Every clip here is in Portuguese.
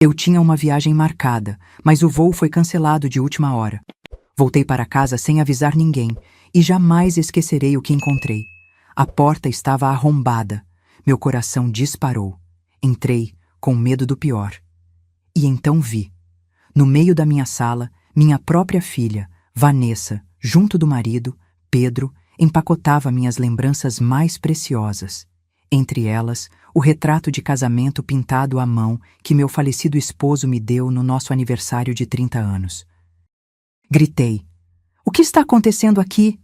Eu tinha uma viagem marcada, mas o voo foi cancelado de última hora. Voltei para casa sem avisar ninguém e jamais esquecerei o que encontrei. A porta estava arrombada. Meu coração disparou. Entrei, com medo do pior. E então vi. No meio da minha sala, minha própria filha, Vanessa, junto do marido, Pedro, empacotava minhas lembranças mais preciosas. Entre elas, o retrato de casamento pintado à mão que meu falecido esposo me deu no nosso aniversário de 30 anos. Gritei. O que está acontecendo aqui?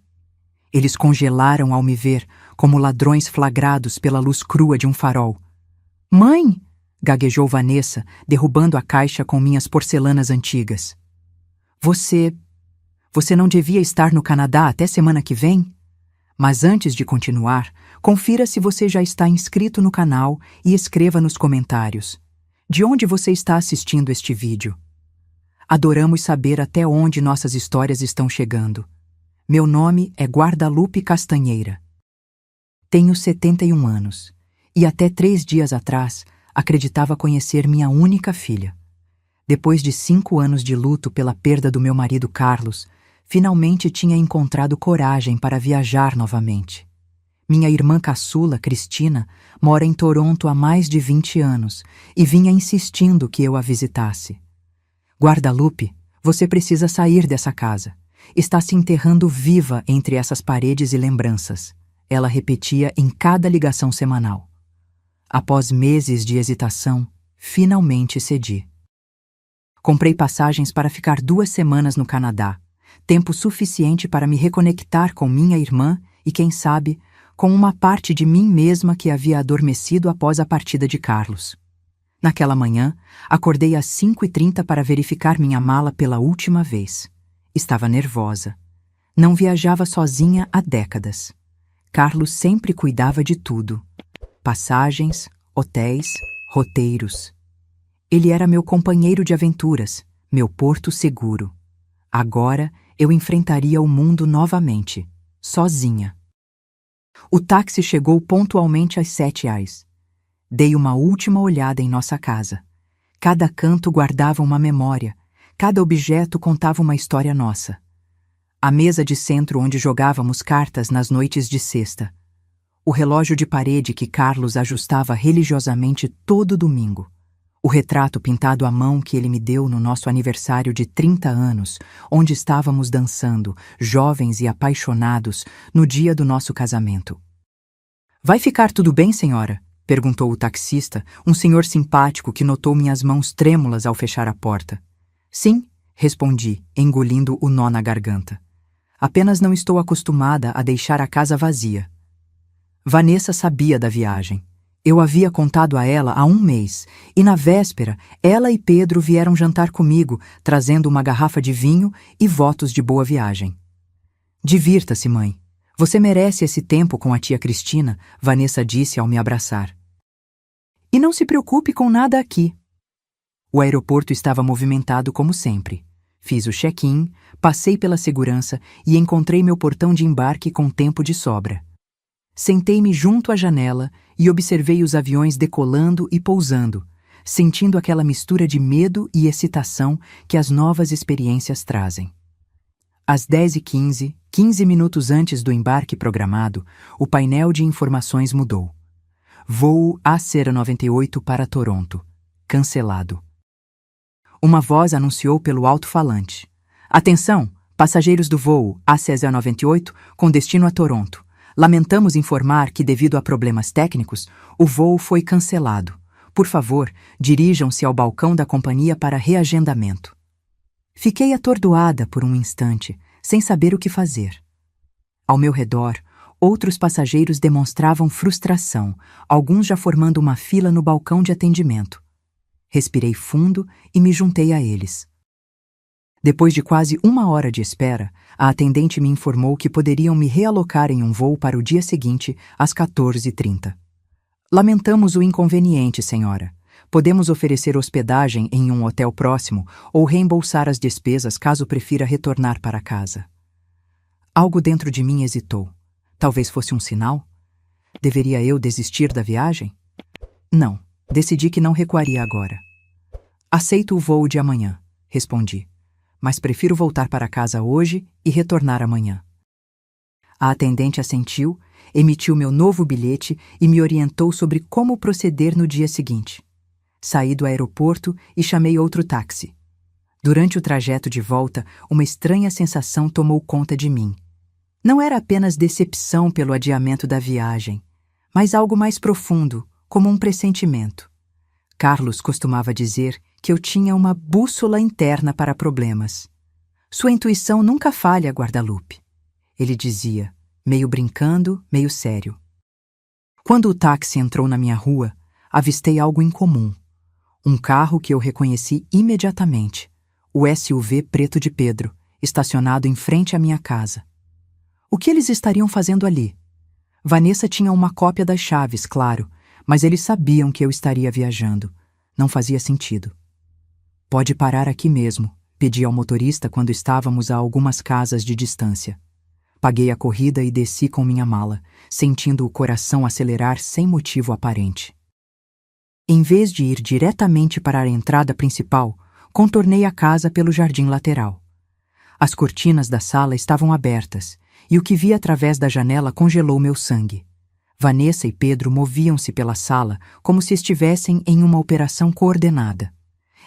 Eles congelaram ao me ver, como ladrões flagrados pela luz crua de um farol. Mãe! Gaguejou Vanessa, derrubando a caixa com minhas porcelanas antigas. Você não devia estar no Canadá até semana que vem? Mas antes de continuar, confira se você já está inscrito no canal e escreva nos comentários. De onde você está assistindo este vídeo? Adoramos saber até onde nossas histórias estão chegando. Meu nome é Guardalupe Castanheira. Tenho 71 anos e até 3 dias atrás acreditava conhecer minha única filha. Depois de 5 anos de luto pela perda do meu marido Carlos, finalmente tinha encontrado coragem para viajar novamente. Minha irmã caçula, Cristina, mora em Toronto há mais de 20 anos e vinha insistindo que eu a visitasse. Guardalupe, você precisa sair dessa casa. Está se enterrando viva entre essas paredes e lembranças. Ela repetia em cada ligação semanal. Após meses de hesitação, finalmente cedi. Comprei passagens para ficar 2 semanas no Canadá, tempo suficiente para me reconectar com minha irmã e, quem sabe, com uma parte de mim mesma que havia adormecido após a partida de Carlos. Naquela manhã, acordei às 5h30 para verificar minha mala pela última vez. Estava nervosa. Não viajava sozinha há décadas. Carlos sempre cuidava de tudo. Passagens, hotéis, roteiros. Ele era meu companheiro de aventuras, meu porto seguro. Agora eu enfrentaria o mundo novamente, sozinha. O táxi chegou pontualmente às 7h. Dei uma última olhada em nossa casa. Cada canto guardava uma memória, cada objeto contava uma história nossa. A mesa de centro onde jogávamos cartas nas noites de sexta. O relógio de parede que Carlos ajustava religiosamente todo domingo. O retrato pintado à mão que ele me deu no nosso aniversário de 30 anos, onde estávamos dançando, jovens e apaixonados, no dia do nosso casamento. Vai ficar tudo bem, senhora? Perguntou o taxista, um senhor simpático que notou minhas mãos trêmulas ao fechar a porta. Sim, respondi, engolindo o nó na garganta. Apenas não estou acostumada a deixar a casa vazia. Vanessa sabia da viagem. Eu havia contado a ela há 1 mês, e na véspera, ela e Pedro vieram jantar comigo, trazendo uma garrafa de vinho e votos de boa viagem. Divirta-se, mãe. Você merece esse tempo com a tia Cristina, Vanessa disse ao me abraçar. E não se preocupe com nada aqui. O aeroporto estava movimentado como sempre. Fiz o check-in, passei pela segurança e encontrei meu portão de embarque com tempo de sobra. Sentei-me junto à janela e observei os aviões decolando e pousando, sentindo aquela mistura de medo e excitação que as novas experiências trazem. Às 10h15, 15 minutos antes do embarque programado, o painel de informações mudou. Voo AC-98 para Toronto. Cancelado. Uma voz anunciou pelo alto-falante. Atenção, passageiros do voo AC-98 com destino a Toronto. Lamentamos informar que, devido a problemas técnicos, o voo foi cancelado. Por favor, dirijam-se ao balcão da companhia para reagendamento. Fiquei atordoada por um instante, sem saber o que fazer. Ao meu redor, outros passageiros demonstravam frustração, alguns já formando uma fila no balcão de atendimento. Respirei fundo e me juntei a eles. Depois de quase 1 hora de espera, a atendente me informou que poderiam me realocar em um voo para o dia seguinte, às 14h30. Lamentamos o inconveniente, senhora. Podemos oferecer hospedagem em um hotel próximo ou reembolsar as despesas caso prefira retornar para casa. Algo dentro de mim hesitou. Talvez fosse um sinal? Deveria eu desistir da viagem? Não, decidi que não recuaria agora. Aceito o voo de amanhã, respondi, mas prefiro voltar para casa hoje e retornar amanhã. A atendente assentiu, emitiu meu novo bilhete e me orientou sobre como proceder no dia seguinte. Saí do aeroporto e chamei outro táxi. Durante o trajeto de volta, uma estranha sensação tomou conta de mim. Não era apenas decepção pelo adiamento da viagem, mas algo mais profundo, como um pressentimento. Carlos costumava dizer que eu tinha uma bússola interna para problemas. Sua intuição nunca falha, Guadalupe. Ele dizia, meio brincando, meio sério. Quando o táxi entrou na minha rua, avistei algo incomum. Um carro que eu reconheci imediatamente, o SUV preto de Pedro, estacionado em frente à minha casa. O que eles estariam fazendo ali? Vanessa tinha uma cópia das chaves, claro, mas eles sabiam que eu estaria viajando. Não fazia sentido. Pode parar aqui mesmo, pedi ao motorista quando estávamos a algumas casas de distância. Paguei a corrida e desci com minha mala, sentindo o coração acelerar sem motivo aparente. Em vez de ir diretamente para a entrada principal, contornei a casa pelo jardim lateral. As cortinas da sala estavam abertas, e o que vi através da janela congelou meu sangue. Vanessa e Pedro moviam-se pela sala como se estivessem em uma operação coordenada.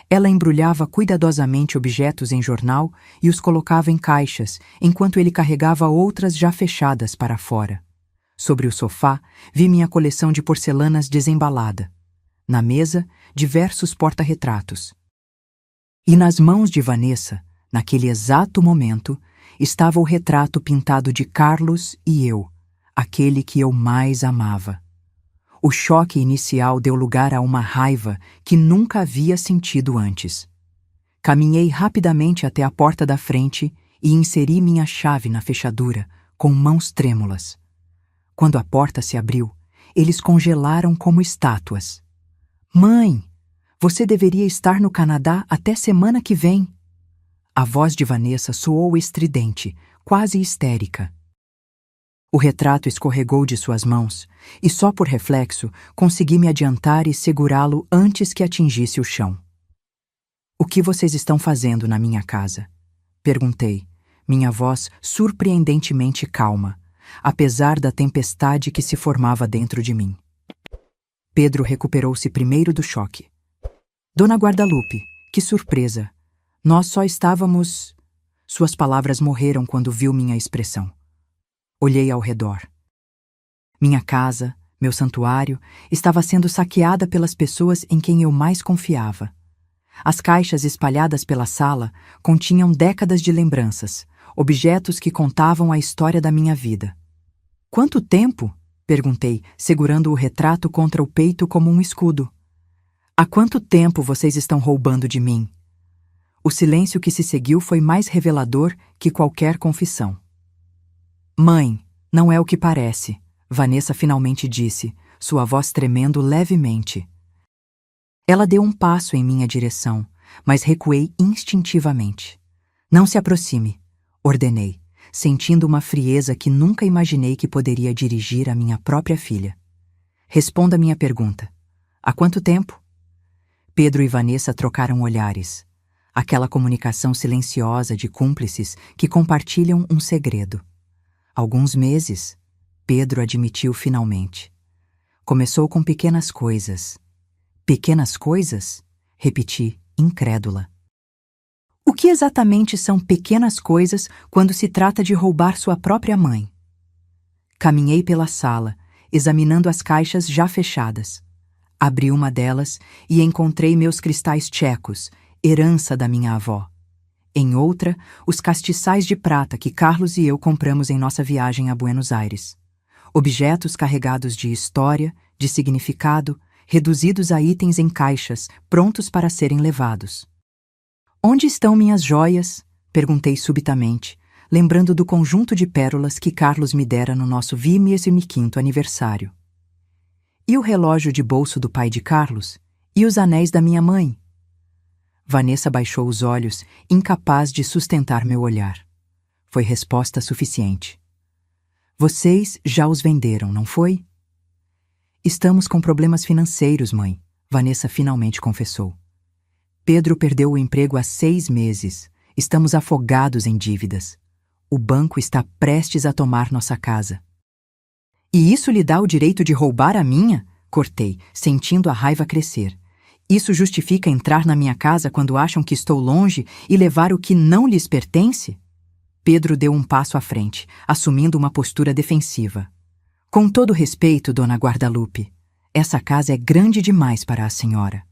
Ela embrulhava cuidadosamente objetos em jornal e os colocava em caixas, enquanto ele carregava outras já fechadas para fora. Sobre o sofá, vi minha coleção de porcelanas desembalada. Na mesa, diversos porta-retratos. E nas mãos de Vanessa, naquele exato momento, estava o retrato pintado de Carlos e eu, aquele que eu mais amava. O choque inicial deu lugar a uma raiva que nunca havia sentido antes. Caminhei rapidamente até a porta da frente e inseri minha chave na fechadura, com mãos trêmulas. Quando a porta se abriu, eles congelaram como estátuas. Mãe, você deveria estar no Canadá até semana que vem. A voz de Vanessa soou estridente, quase histérica. O retrato escorregou de suas mãos, e só por reflexo consegui me adiantar e segurá-lo antes que atingisse o chão. O que vocês estão fazendo na minha casa? Perguntei, minha voz surpreendentemente calma, apesar da tempestade que se formava dentro de mim. Pedro recuperou-se primeiro do choque. Dona Guadalupe, que surpresa! Nós só estávamos... Suas palavras morreram quando viu minha expressão. Olhei ao redor. Minha casa, meu santuário, estava sendo saqueada pelas pessoas em quem eu mais confiava. As caixas espalhadas pela sala continham décadas de lembranças, objetos que contavam a história da minha vida. Quanto tempo? Perguntei, segurando o retrato contra o peito como um escudo. Há quanto tempo vocês estão roubando de mim? O silêncio que se seguiu foi mais revelador que qualquer confissão. Mãe, não é o que parece, Vanessa finalmente disse, sua voz tremendo levemente. Ela deu um passo em minha direção, mas recuei instintivamente. Não se aproxime, ordenei, sentindo uma frieza que nunca imaginei que poderia dirigir à minha própria filha. Responda minha pergunta. Há quanto tempo? Pedro e Vanessa trocaram olhares. Aquela comunicação silenciosa de cúmplices que compartilham um segredo. Alguns meses, Pedro admitiu finalmente. Começou com pequenas coisas. Pequenas coisas? Repeti, incrédula. O que exatamente são pequenas coisas quando se trata de roubar sua própria mãe? Caminhei pela sala, examinando as caixas já fechadas. Abri uma delas e encontrei meus cristais tchecos, herança da minha avó. Em outra, os castiçais de prata que Carlos e eu compramos em nossa viagem a Buenos Aires. Objetos carregados de história, de significado, reduzidos a itens em caixas, prontos para serem levados. Onde estão minhas joias? Perguntei subitamente, lembrando do conjunto de pérolas que Carlos me dera no nosso 25º aniversário. E o relógio de bolso do pai de Carlos? E os anéis da minha mãe? Vanessa baixou os olhos, incapaz de sustentar meu olhar. Foi resposta suficiente. Vocês já os venderam, não foi? Estamos com problemas financeiros, mãe, Vanessa finalmente confessou. Pedro perdeu o emprego há 6 meses. Estamos afogados em dívidas. O banco está prestes a tomar nossa casa. E isso lhe dá o direito de roubar a minha? Cortei, sentindo a raiva crescer. Isso justifica entrar na minha casa quando acham que estou longe e levar o que não lhes pertence? Pedro deu um passo à frente, assumindo uma postura defensiva. Com todo respeito, dona Guadalupe, essa casa é grande demais para a senhora.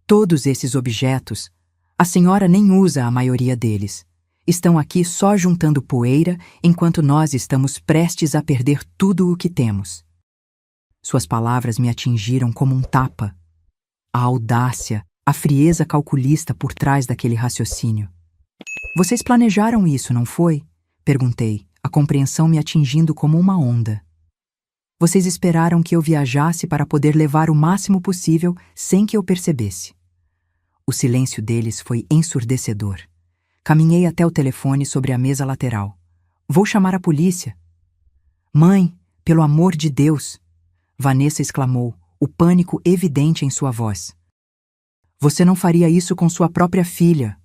Todos esses objetos, a senhora nem usa a maioria deles. Estão aqui só juntando poeira enquanto nós estamos prestes a perder tudo o que temos. Suas palavras me atingiram como um tapa. A audácia, a frieza calculista por trás daquele raciocínio. Vocês planejaram isso, não foi? Perguntei, a compreensão me atingindo como uma onda. Vocês esperaram que eu viajasse para poder levar o máximo possível sem que eu percebesse. O silêncio deles foi ensurdecedor. Caminhei até o telefone sobre a mesa lateral. Vou chamar a polícia. Mãe, pelo amor de Deus! Vanessa exclamou, o pânico evidente em sua voz. Você não faria isso com sua própria filha.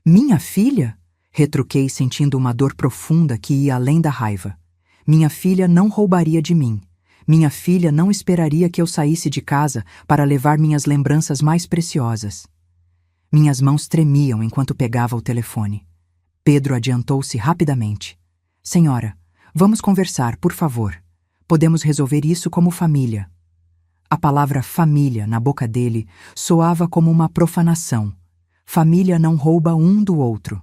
Minha filha? Retruquei, sentindo uma dor profunda que ia além da raiva. Minha filha não roubaria de mim. Minha filha não esperaria que eu saísse de casa para levar minhas lembranças mais preciosas. Minhas mãos tremiam enquanto pegava o telefone. Pedro adiantou-se rapidamente. Senhora, vamos conversar, por favor. Podemos resolver isso como família. A palavra família, na boca dele, soava como uma profanação. Família não rouba um do outro.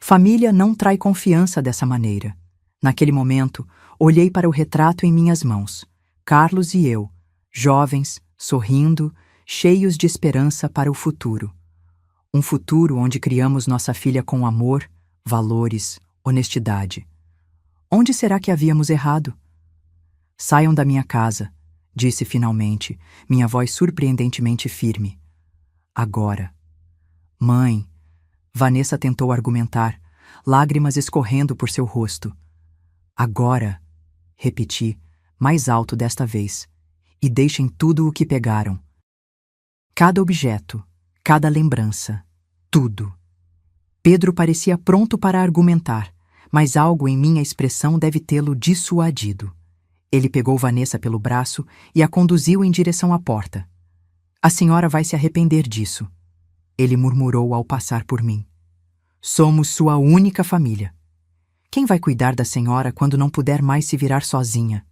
Família não trai confiança dessa maneira. Naquele momento, olhei para o retrato em minhas mãos. Carlos e eu, jovens, sorrindo, cheios de esperança para o futuro. Um futuro onde criamos nossa filha com amor, valores, honestidade. Onde será que havíamos errado? Saiam da minha casa, disse finalmente, minha voz surpreendentemente firme. Agora. Mãe, Vanessa tentou argumentar, lágrimas escorrendo por seu rosto. Agora, repeti, mais alto desta vez, e deixem tudo o que pegaram. Cada objeto, cada lembrança, tudo. Pedro parecia pronto para argumentar, mas algo em minha expressão deve tê-lo dissuadido. Ele pegou Vanessa pelo braço e a conduziu em direção à porta. A senhora vai se arrepender disso, ele murmurou ao passar por mim. Somos sua única família. Quem vai cuidar da senhora quando não puder mais se virar sozinha?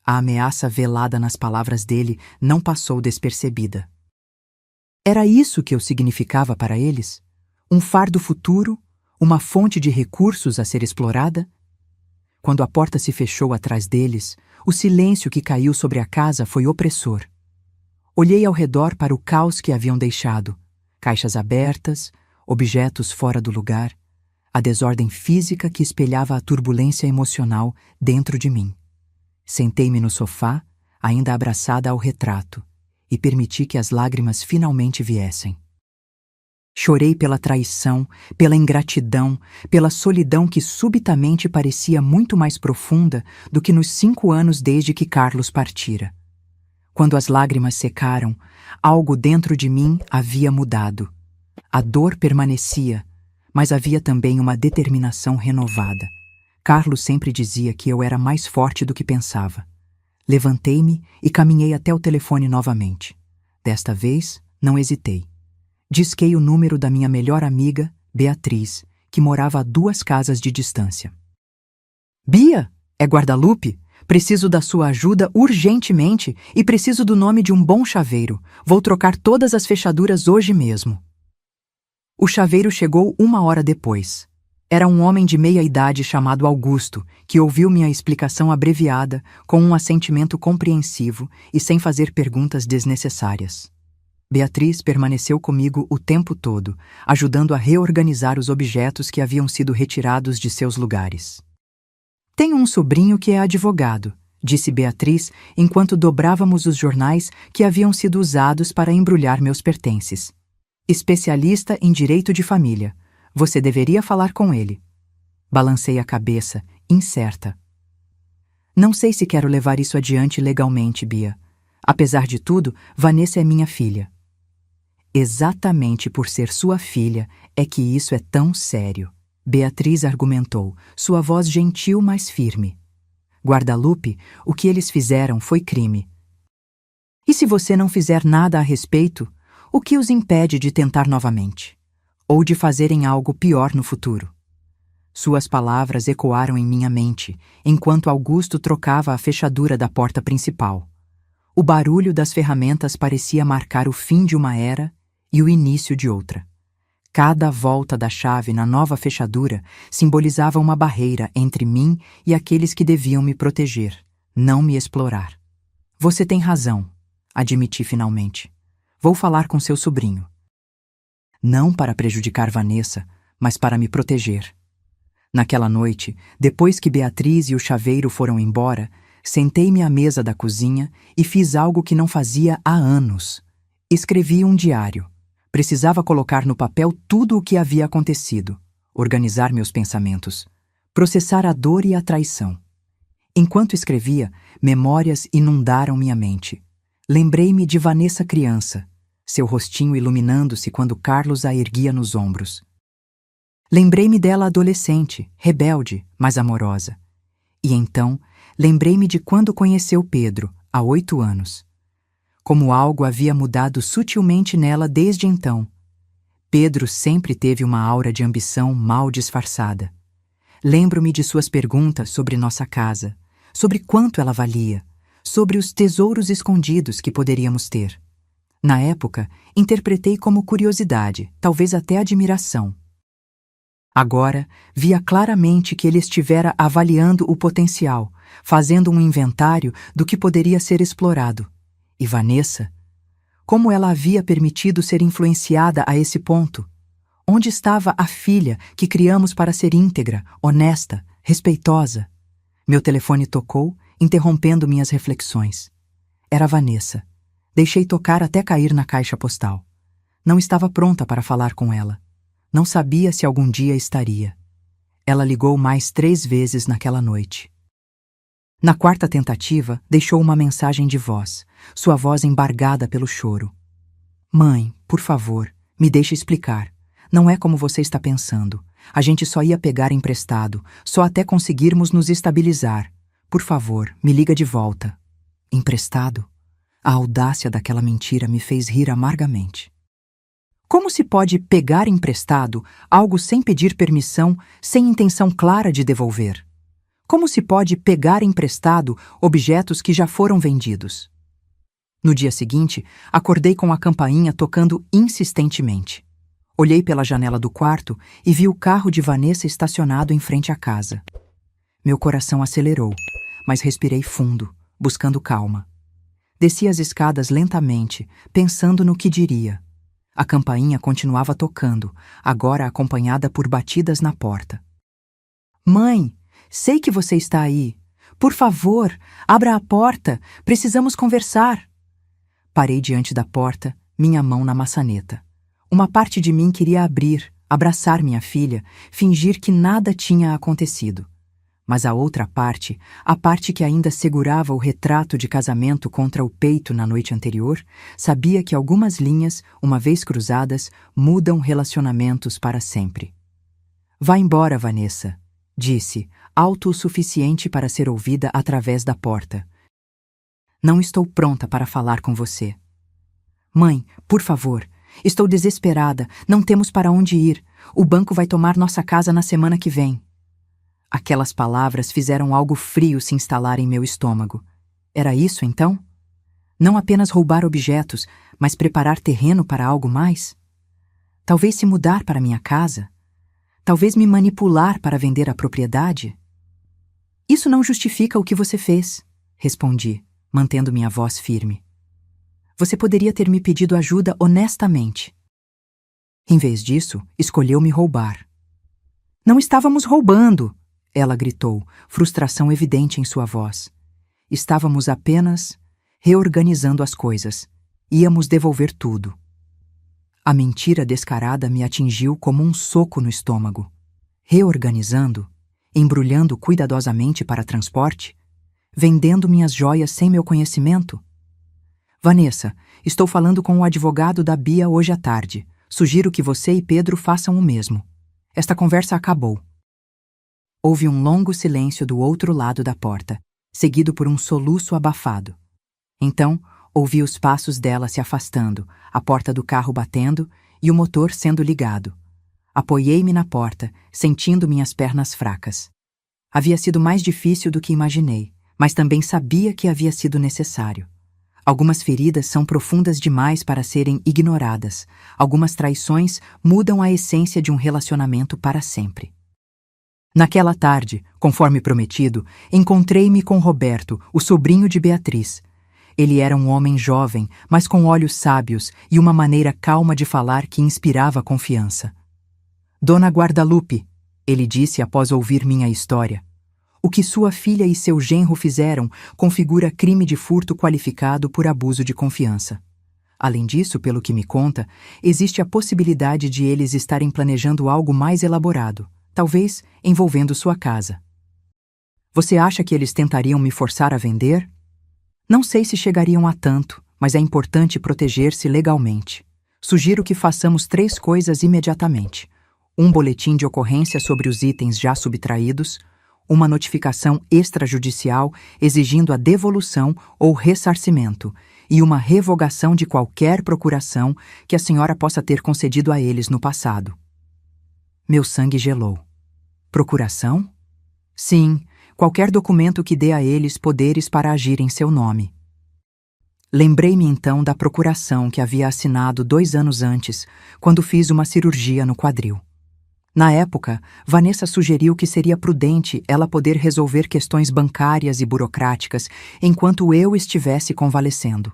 A ameaça velada nas palavras dele não passou despercebida. Era isso que eu significava para eles? Um fardo futuro? Uma fonte de recursos a ser explorada? Quando a porta se fechou atrás deles, o silêncio que caiu sobre a casa foi opressor. Olhei ao redor para o caos que haviam deixado. Caixas abertas, objetos fora do lugar, a desordem física que espelhava a turbulência emocional dentro de mim. Sentei-me no sofá, ainda abraçada ao retrato, e permiti que as lágrimas finalmente viessem. Chorei pela traição, pela ingratidão, pela solidão que subitamente parecia muito mais profunda do que nos 5 anos desde que Carlos partira. Quando as lágrimas secaram, algo dentro de mim havia mudado. A dor permanecia, mas havia também uma determinação renovada. Carlos sempre dizia que eu era mais forte do que pensava. Levantei-me e caminhei até o telefone novamente. Desta vez, não hesitei. Disquei o número da minha melhor amiga, Beatriz, que morava a 2 casas de distância. Bia, é Guadalupe? Preciso da sua ajuda urgentemente e preciso do nome de um bom chaveiro. Vou trocar todas as fechaduras hoje mesmo. O chaveiro chegou 1 hora depois. Era um homem de meia idade chamado Augusto, que ouviu minha explicação abreviada, com um assentimento compreensivo e sem fazer perguntas desnecessárias. Beatriz permaneceu comigo o tempo todo, ajudando a reorganizar os objetos que haviam sido retirados de seus lugares. Tenho um sobrinho que é advogado, disse Beatriz enquanto dobrávamos os jornais que haviam sido usados para embrulhar meus pertences. Especialista em direito de família. Você deveria falar com ele. Balancei a cabeça, incerta. Não sei se quero levar isso adiante legalmente, Bia. Apesar de tudo, Vanessa é minha filha. Exatamente por ser sua filha é que isso é tão sério. Beatriz argumentou, sua voz gentil, mas firme. Guadalupe, o que eles fizeram foi crime. E se você não fizer nada a respeito, o que os impede de tentar novamente? Ou de fazerem algo pior no futuro? Suas palavras ecoaram em minha mente, enquanto Augusto trocava a fechadura da porta principal. O barulho das ferramentas parecia marcar o fim de uma era e o início de outra. Cada volta da chave na nova fechadura simbolizava uma barreira entre mim e aqueles que deviam me proteger, não me explorar. Você tem razão, admiti finalmente. Vou falar com seu sobrinho. Não para prejudicar Vanessa, mas para me proteger. Naquela noite, depois que Beatriz e o chaveiro foram embora, sentei-me à mesa da cozinha e fiz algo que não fazia há anos. Escrevi um diário. Precisava colocar no papel tudo o que havia acontecido, organizar meus pensamentos, processar a dor e a traição. Enquanto escrevia, memórias inundaram minha mente. Lembrei-me de Vanessa criança, seu rostinho iluminando-se quando Carlos a erguia nos ombros. Lembrei-me dela adolescente, rebelde, mas amorosa. E então, lembrei-me de quando conheceu Pedro, há 8 anos. Como algo havia mudado sutilmente nela desde então. Pedro sempre teve uma aura de ambição mal disfarçada. Lembro-me de suas perguntas sobre nossa casa, sobre quanto ela valia, sobre os tesouros escondidos que poderíamos ter. Na época, interpretei como curiosidade, talvez até admiração. Agora, via claramente que ele estivera avaliando o potencial, fazendo um inventário do que poderia ser explorado. E Vanessa? Como ela havia permitido ser influenciada a esse ponto? Onde estava a filha que criamos para ser íntegra, honesta, respeitosa? Meu telefone tocou, interrompendo minhas reflexões. Era Vanessa. Deixei tocar até cair na caixa postal. Não estava pronta para falar com ela. Não sabia se algum dia estaria. Ela ligou mais 3 vezes naquela noite. Na 4ª tentativa, deixou uma mensagem de voz, sua voz embargada pelo choro. Mãe, por favor, me deixe explicar. Não é como você está pensando. A gente só ia pegar emprestado, só até conseguirmos nos estabilizar. Por favor, me liga de volta. Emprestado? A audácia daquela mentira me fez rir amargamente. Como se pode pegar emprestado algo sem pedir permissão, sem intenção clara de devolver? Como se pode pegar emprestado objetos que já foram vendidos? No dia seguinte, acordei com a campainha tocando insistentemente. Olhei pela janela do quarto e vi o carro de Vanessa estacionado em frente à casa. Meu coração acelerou, mas respirei fundo, buscando calma. Desci as escadas lentamente, pensando no que diria. A campainha continuava tocando, agora acompanhada por batidas na porta. Mãe, sei que você está aí. Por favor, abra a porta. Precisamos conversar. Parei diante da porta, minha mão na maçaneta. Uma parte de mim queria abrir, abraçar minha filha, fingir que nada tinha acontecido. Mas a outra parte, a parte que ainda segurava o retrato de casamento contra o peito na noite anterior, sabia que algumas linhas, uma vez cruzadas, mudam relacionamentos para sempre. Vá embora, Vanessa, disse, alto o suficiente para ser ouvida através da porta. Não estou pronta para falar com você. Mãe, por favor, estou desesperada, não temos para onde ir. O banco vai tomar nossa casa na semana que vem. Aquelas palavras fizeram algo frio se instalar em meu estômago. Era isso, então? Não apenas roubar objetos, mas preparar terreno para algo mais? Talvez se mudar para minha casa? Talvez me manipular para vender a propriedade? Isso não justifica o que você fez, respondi, mantendo minha voz firme. Você poderia ter me pedido ajuda honestamente. Em vez disso, escolheu me roubar. Não estávamos roubando! Ela gritou, frustração evidente em sua voz. Estávamos apenas reorganizando as coisas. Íamos devolver tudo. A mentira descarada me atingiu como um soco no estômago. Reorganizando? Embrulhando cuidadosamente para transporte? Vendendo minhas joias sem meu conhecimento? Vanessa, estou falando com o advogado da Bia hoje à tarde. Sugiro que você e Pedro façam o mesmo. Esta conversa acabou. Houve um longo silêncio do outro lado da porta, seguido por um soluço abafado. Então, ouvi os passos dela se afastando, a porta do carro batendo e o motor sendo ligado. Apoiei-me na porta, sentindo minhas pernas fracas. Havia sido mais difícil do que imaginei, mas também sabia que havia sido necessário. Algumas feridas são profundas demais para serem ignoradas. Algumas traições mudam a essência de um relacionamento para sempre. Naquela tarde, conforme prometido, encontrei-me com Roberto, o sobrinho de Beatriz. Ele era um homem jovem, mas com olhos sábios e uma maneira calma de falar que inspirava confiança. Dona Guadalupe, ele disse após ouvir minha história, o que sua filha e seu genro fizeram configura crime de furto qualificado por abuso de confiança. Além disso, pelo que me conta, existe a possibilidade de eles estarem planejando algo mais elaborado, talvez envolvendo sua casa. Você acha que eles tentariam me forçar a vender? Não sei se chegariam a tanto, mas é importante proteger-se legalmente. Sugiro que façamos 3 coisas imediatamente: um boletim de ocorrência sobre os itens já subtraídos, uma notificação extrajudicial exigindo a devolução ou ressarcimento e uma revogação de qualquer procuração que a senhora possa ter concedido a eles no passado. Meu sangue gelou. Procuração? Sim, qualquer documento que dê a eles poderes para agir em seu nome. Lembrei-me então da procuração que havia assinado 2 anos antes, quando fiz uma cirurgia no quadril. Na época, Vanessa sugeriu que seria prudente ela poder resolver questões bancárias e burocráticas enquanto eu estivesse convalescendo.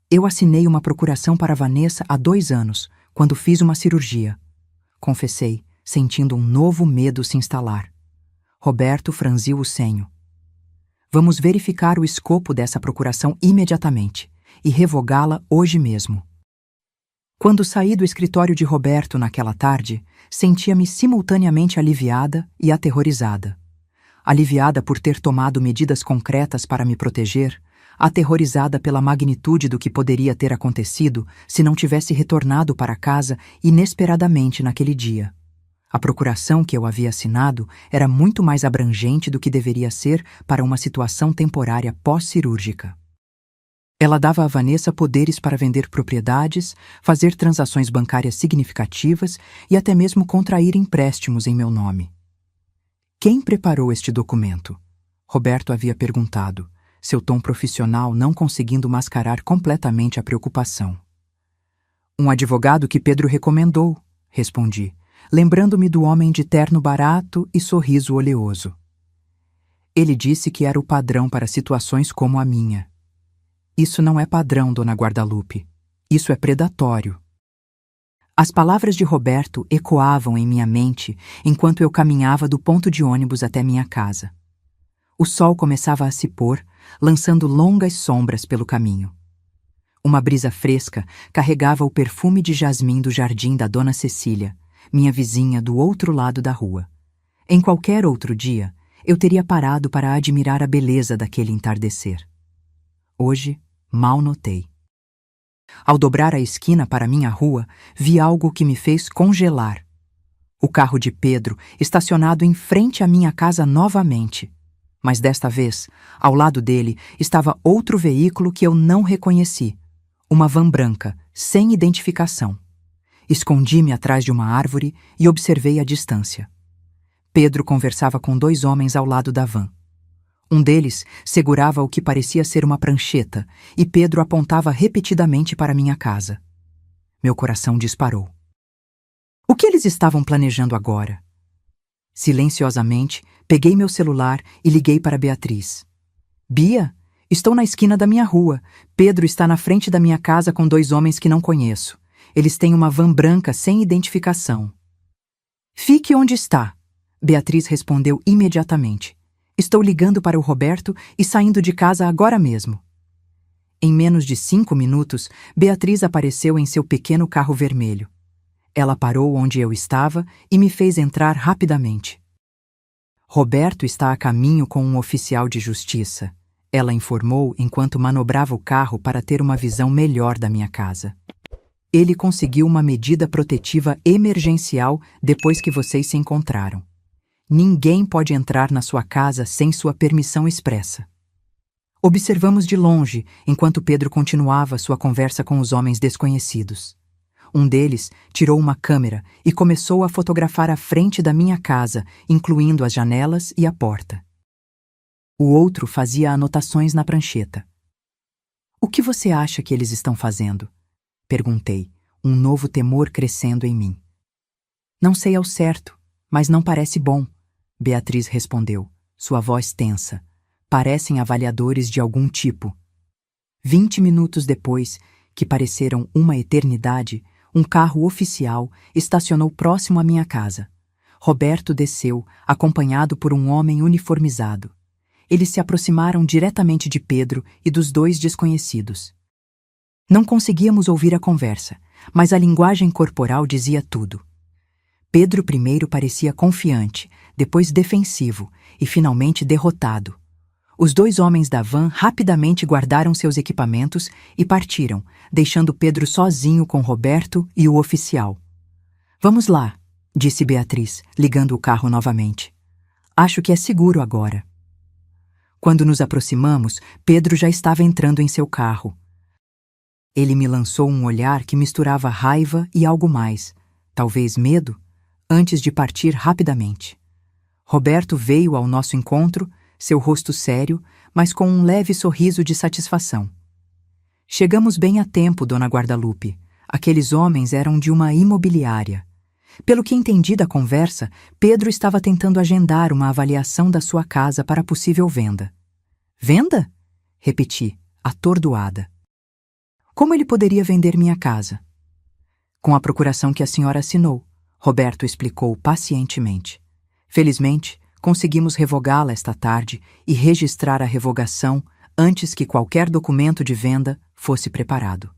Eu assinei uma procuração para Vanessa há 2 anos, quando fiz uma cirurgia. Confessei, sentindo um novo medo se instalar. Roberto franziu o senho. Vamos verificar o escopo dessa procuração imediatamente e revogá-la hoje mesmo. Quando saí do escritório de Roberto naquela tarde, sentia-me simultaneamente aliviada e aterrorizada. Aliviada por ter tomado medidas concretas para me proteger, aterrorizada pela magnitude do que poderia ter acontecido se não tivesse retornado para casa inesperadamente naquele dia. A procuração que eu havia assinado era muito mais abrangente do que deveria ser para uma situação temporária pós-cirúrgica. Ela dava a Vanessa poderes para vender propriedades, fazer transações bancárias significativas e até mesmo contrair empréstimos em meu nome. Quem preparou este documento? Roberto havia perguntado, seu tom profissional não conseguindo mascarar completamente a preocupação. Um advogado que Pedro recomendou, respondi, lembrando-me do homem de terno barato e sorriso oleoso. Ele disse que era o padrão para situações como a minha. Isso não é padrão, Dona Guadalupe. Isso é predatório. As palavras de Roberto ecoavam em minha mente enquanto eu caminhava do ponto de ônibus até minha casa. O sol começava a se pôr, lançando longas sombras pelo caminho. Uma brisa fresca carregava o perfume de jasmim do jardim da Dona Cecília, minha vizinha do outro lado da rua. Em qualquer outro dia, eu teria parado para admirar a beleza daquele entardecer. Hoje, mal notei. Ao dobrar a esquina para minha rua, vi algo que me fez congelar. O carro de Pedro estacionado em frente à minha casa novamente. Mas desta vez, ao lado dele, estava outro veículo que eu não reconheci. Uma van branca, sem identificação. Escondi-me atrás de uma árvore e observei a distância. Pedro conversava com 2 homens ao lado da van. Um deles segurava o que parecia ser uma prancheta e Pedro apontava repetidamente para minha casa. Meu coração disparou. O que eles estavam planejando agora? Silenciosamente, peguei meu celular e liguei para Beatriz. Bia, estou na esquina da minha rua. Pedro está na frente da minha casa com 2 homens que não conheço. Eles têm uma van branca sem identificação. Fique onde está, Beatriz respondeu imediatamente. Estou ligando para o Roberto e saindo de casa agora mesmo. Em menos de 5 minutos, Beatriz apareceu em seu pequeno carro vermelho. Ela parou onde eu estava e me fez entrar rapidamente. Roberto está a caminho com um oficial de justiça, ela informou enquanto manobrava o carro para ter uma visão melhor da minha casa. Ele conseguiu uma medida protetiva emergencial depois que vocês se encontraram. Ninguém pode entrar na sua casa sem sua permissão expressa. Observamos de longe enquanto Pedro continuava sua conversa com os homens desconhecidos. Um deles tirou uma câmera e começou a fotografar a frente da minha casa, incluindo as janelas e a porta. O outro fazia anotações na prancheta. "O que você acha que eles estão fazendo?" perguntei, um novo temor crescendo em mim. "Não sei ao certo, mas não parece bom", Beatriz respondeu, sua voz tensa. "Parecem avaliadores de algum tipo." 20 minutos depois, que pareceram uma eternidade, um carro oficial estacionou próximo à minha casa. Roberto desceu, acompanhado por um homem uniformizado. Eles se aproximaram diretamente de Pedro e dos dois desconhecidos. Não conseguíamos ouvir a conversa, mas a linguagem corporal dizia tudo. Pedro primeiro parecia confiante, depois defensivo e finalmente derrotado. Os dois homens da van rapidamente guardaram seus equipamentos e partiram, deixando Pedro sozinho com Roberto e o oficial. "Vamos lá", disse Beatriz, ligando o carro novamente. "Acho que é seguro agora." Quando nos aproximamos, Pedro já estava entrando em seu carro. Ele me lançou um olhar que misturava raiva e algo mais, talvez medo, antes de partir rapidamente. Roberto veio ao nosso encontro, seu rosto sério, mas com um leve sorriso de satisfação. "Chegamos bem a tempo, Dona Guadalupe. Aqueles homens eram de uma imobiliária. Pelo que entendi da conversa, Pedro estava tentando agendar uma avaliação da sua casa para possível venda." "Venda?" repeti, atordoada. "Como ele poderia vender minha casa?" "Com a procuração que a senhora assinou", Roberto explicou pacientemente. "Felizmente, conseguimos revogá-la esta tarde e registrar a revogação antes que qualquer documento de venda fosse preparado."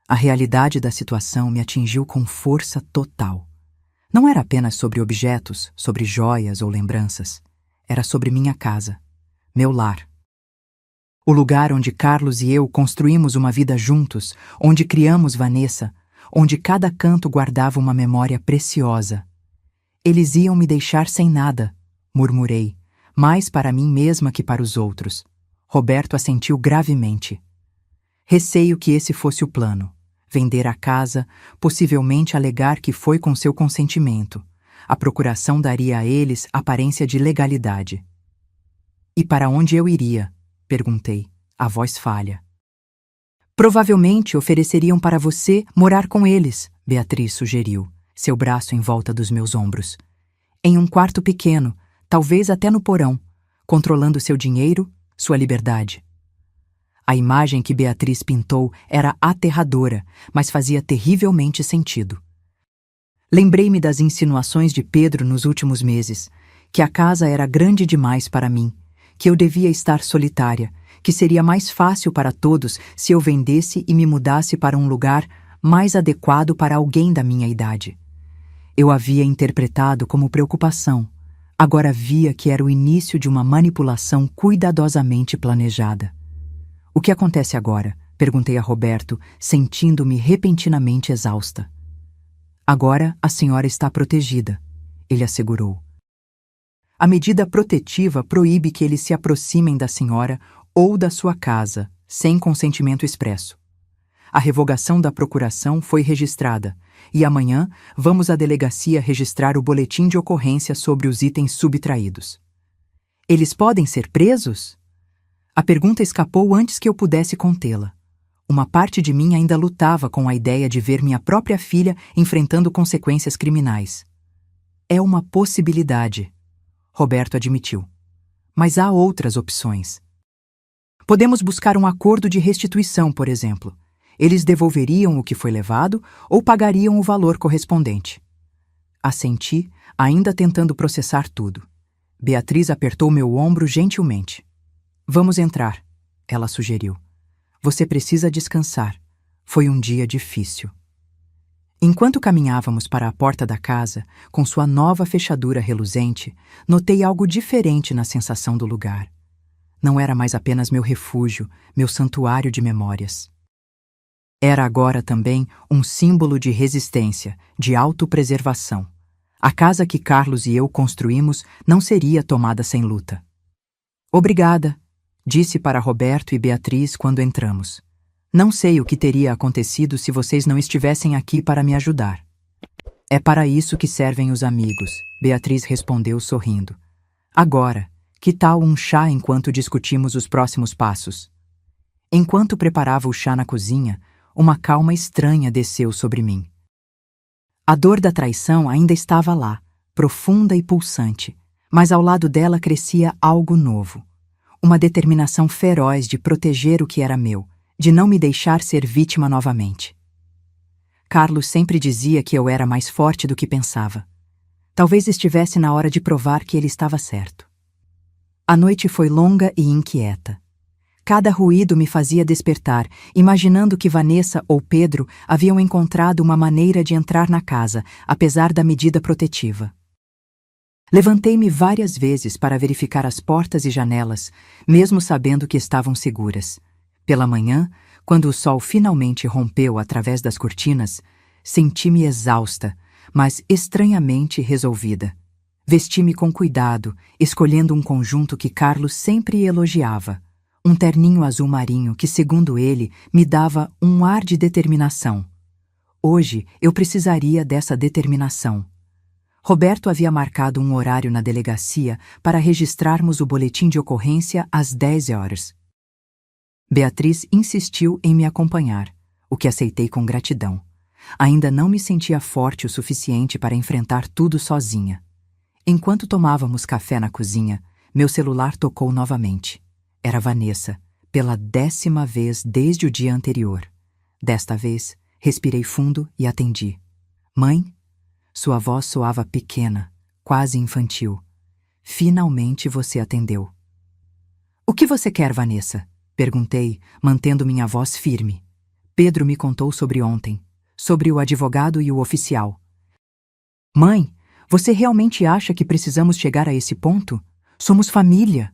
A realidade da situação me atingiu com força total. Não era apenas sobre objetos, sobre joias ou lembranças. Era sobre minha casa, meu lar. O lugar onde Carlos e eu construímos uma vida juntos, onde criamos Vanessa, onde cada canto guardava uma memória preciosa. "Eles iam me deixar sem nada", murmurei, mais para mim mesma que para os outros. Roberto assentiu gravemente. "Receio que esse fosse o plano. Vender a casa, possivelmente alegar que foi com seu consentimento. A procuração daria a eles aparência de legalidade." "E para onde eu iria?" perguntei, a voz falha. "Provavelmente ofereceriam para você morar com eles", Beatriz sugeriu, seu braço em volta dos meus ombros. "Em um quarto pequeno, talvez até no porão, controlando seu dinheiro, sua liberdade." A imagem que Beatriz pintou era aterradora, mas fazia terrivelmente sentido. Lembrei-me das insinuações de Pedro nos últimos meses, que a casa era grande demais para mim, que eu devia estar solitária, que seria mais fácil para todos se eu vendesse e me mudasse para um lugar mais adequado para alguém da minha idade. Eu havia interpretado como preocupação. Agora via que era o início de uma manipulação cuidadosamente planejada. "O que acontece agora?" perguntei a Roberto, sentindo-me repentinamente exausta. "Agora a senhora está protegida", ele assegurou. "A medida protetiva proíbe que eles se aproximem da senhora ou da sua casa, sem consentimento expresso. A revogação da procuração foi registrada, e amanhã vamos à delegacia registrar o boletim de ocorrência sobre os itens subtraídos." "Eles podem ser presos?" A pergunta escapou antes que eu pudesse contê-la. Uma parte de mim ainda lutava com a ideia de ver minha própria filha enfrentando consequências criminais. "É uma possibilidade", Roberto admitiu. "Mas há outras opções. Podemos buscar um acordo de restituição, por exemplo. Eles devolveriam o que foi levado ou pagariam o valor correspondente." Assenti, ainda tentando processar tudo. Beatriz apertou meu ombro gentilmente. "Vamos entrar", ela sugeriu. "Você precisa descansar. Foi um dia difícil." Enquanto caminhávamos para a porta da casa, com sua nova fechadura reluzente, notei algo diferente na sensação do lugar. não era mais apenas meu refúgio, meu santuário de memórias. Era agora também um símbolo de resistência, de autopreservação. A casa que Carlos e eu construímos não seria tomada sem luta. Obrigada, disse para Roberto e Beatriz quando entramos. Não sei o que teria acontecido se vocês não estivessem aqui para me ajudar. É para isso que servem os amigos, Beatriz respondeu sorrindo. Agora, que tal um chá enquanto discutimos os próximos passos? Enquanto preparava o chá na cozinha, uma calma estranha desceu sobre mim. A dor da traição ainda estava lá, profunda e pulsante, mas ao lado dela crescia algo novo. Uma determinação feroz de proteger o que era meu, de não me deixar ser vítima novamente. Carlos sempre dizia que eu era mais forte do que pensava. Talvez estivesse na hora de provar que ele estava certo. A noite foi longa e inquieta. Cada ruído me fazia despertar, imaginando que Vanessa ou Pedro haviam encontrado uma maneira de entrar na casa, apesar da medida protetiva. Levantei-me várias vezes para verificar as portas e janelas, mesmo sabendo que estavam seguras. Pela manhã, quando o sol finalmente rompeu através das cortinas, senti-me exausta, mas estranhamente resolvida. Vesti-me com cuidado, escolhendo um conjunto que Carlos sempre elogiava. Um terninho azul marinho que, segundo ele, me dava um ar de determinação. Hoje eu precisaria dessa determinação. Roberto havia marcado um horário na delegacia para registrarmos o boletim de ocorrência às 10 horas. Beatriz insistiu em me acompanhar, o que aceitei com gratidão. Ainda não me sentia forte o suficiente para enfrentar tudo sozinha. Enquanto tomávamos café na cozinha, meu celular tocou novamente. Era Vanessa, pela 10ª vez desde o dia anterior. Desta vez, respirei fundo e atendi. Mãe? Sua voz soava pequena, quase infantil. Finalmente você atendeu. O que você quer, Vanessa? Perguntei, mantendo minha voz firme. Pedro me contou sobre ontem, sobre o advogado e o oficial. Mãe, você realmente acha que precisamos chegar a esse ponto? Somos família.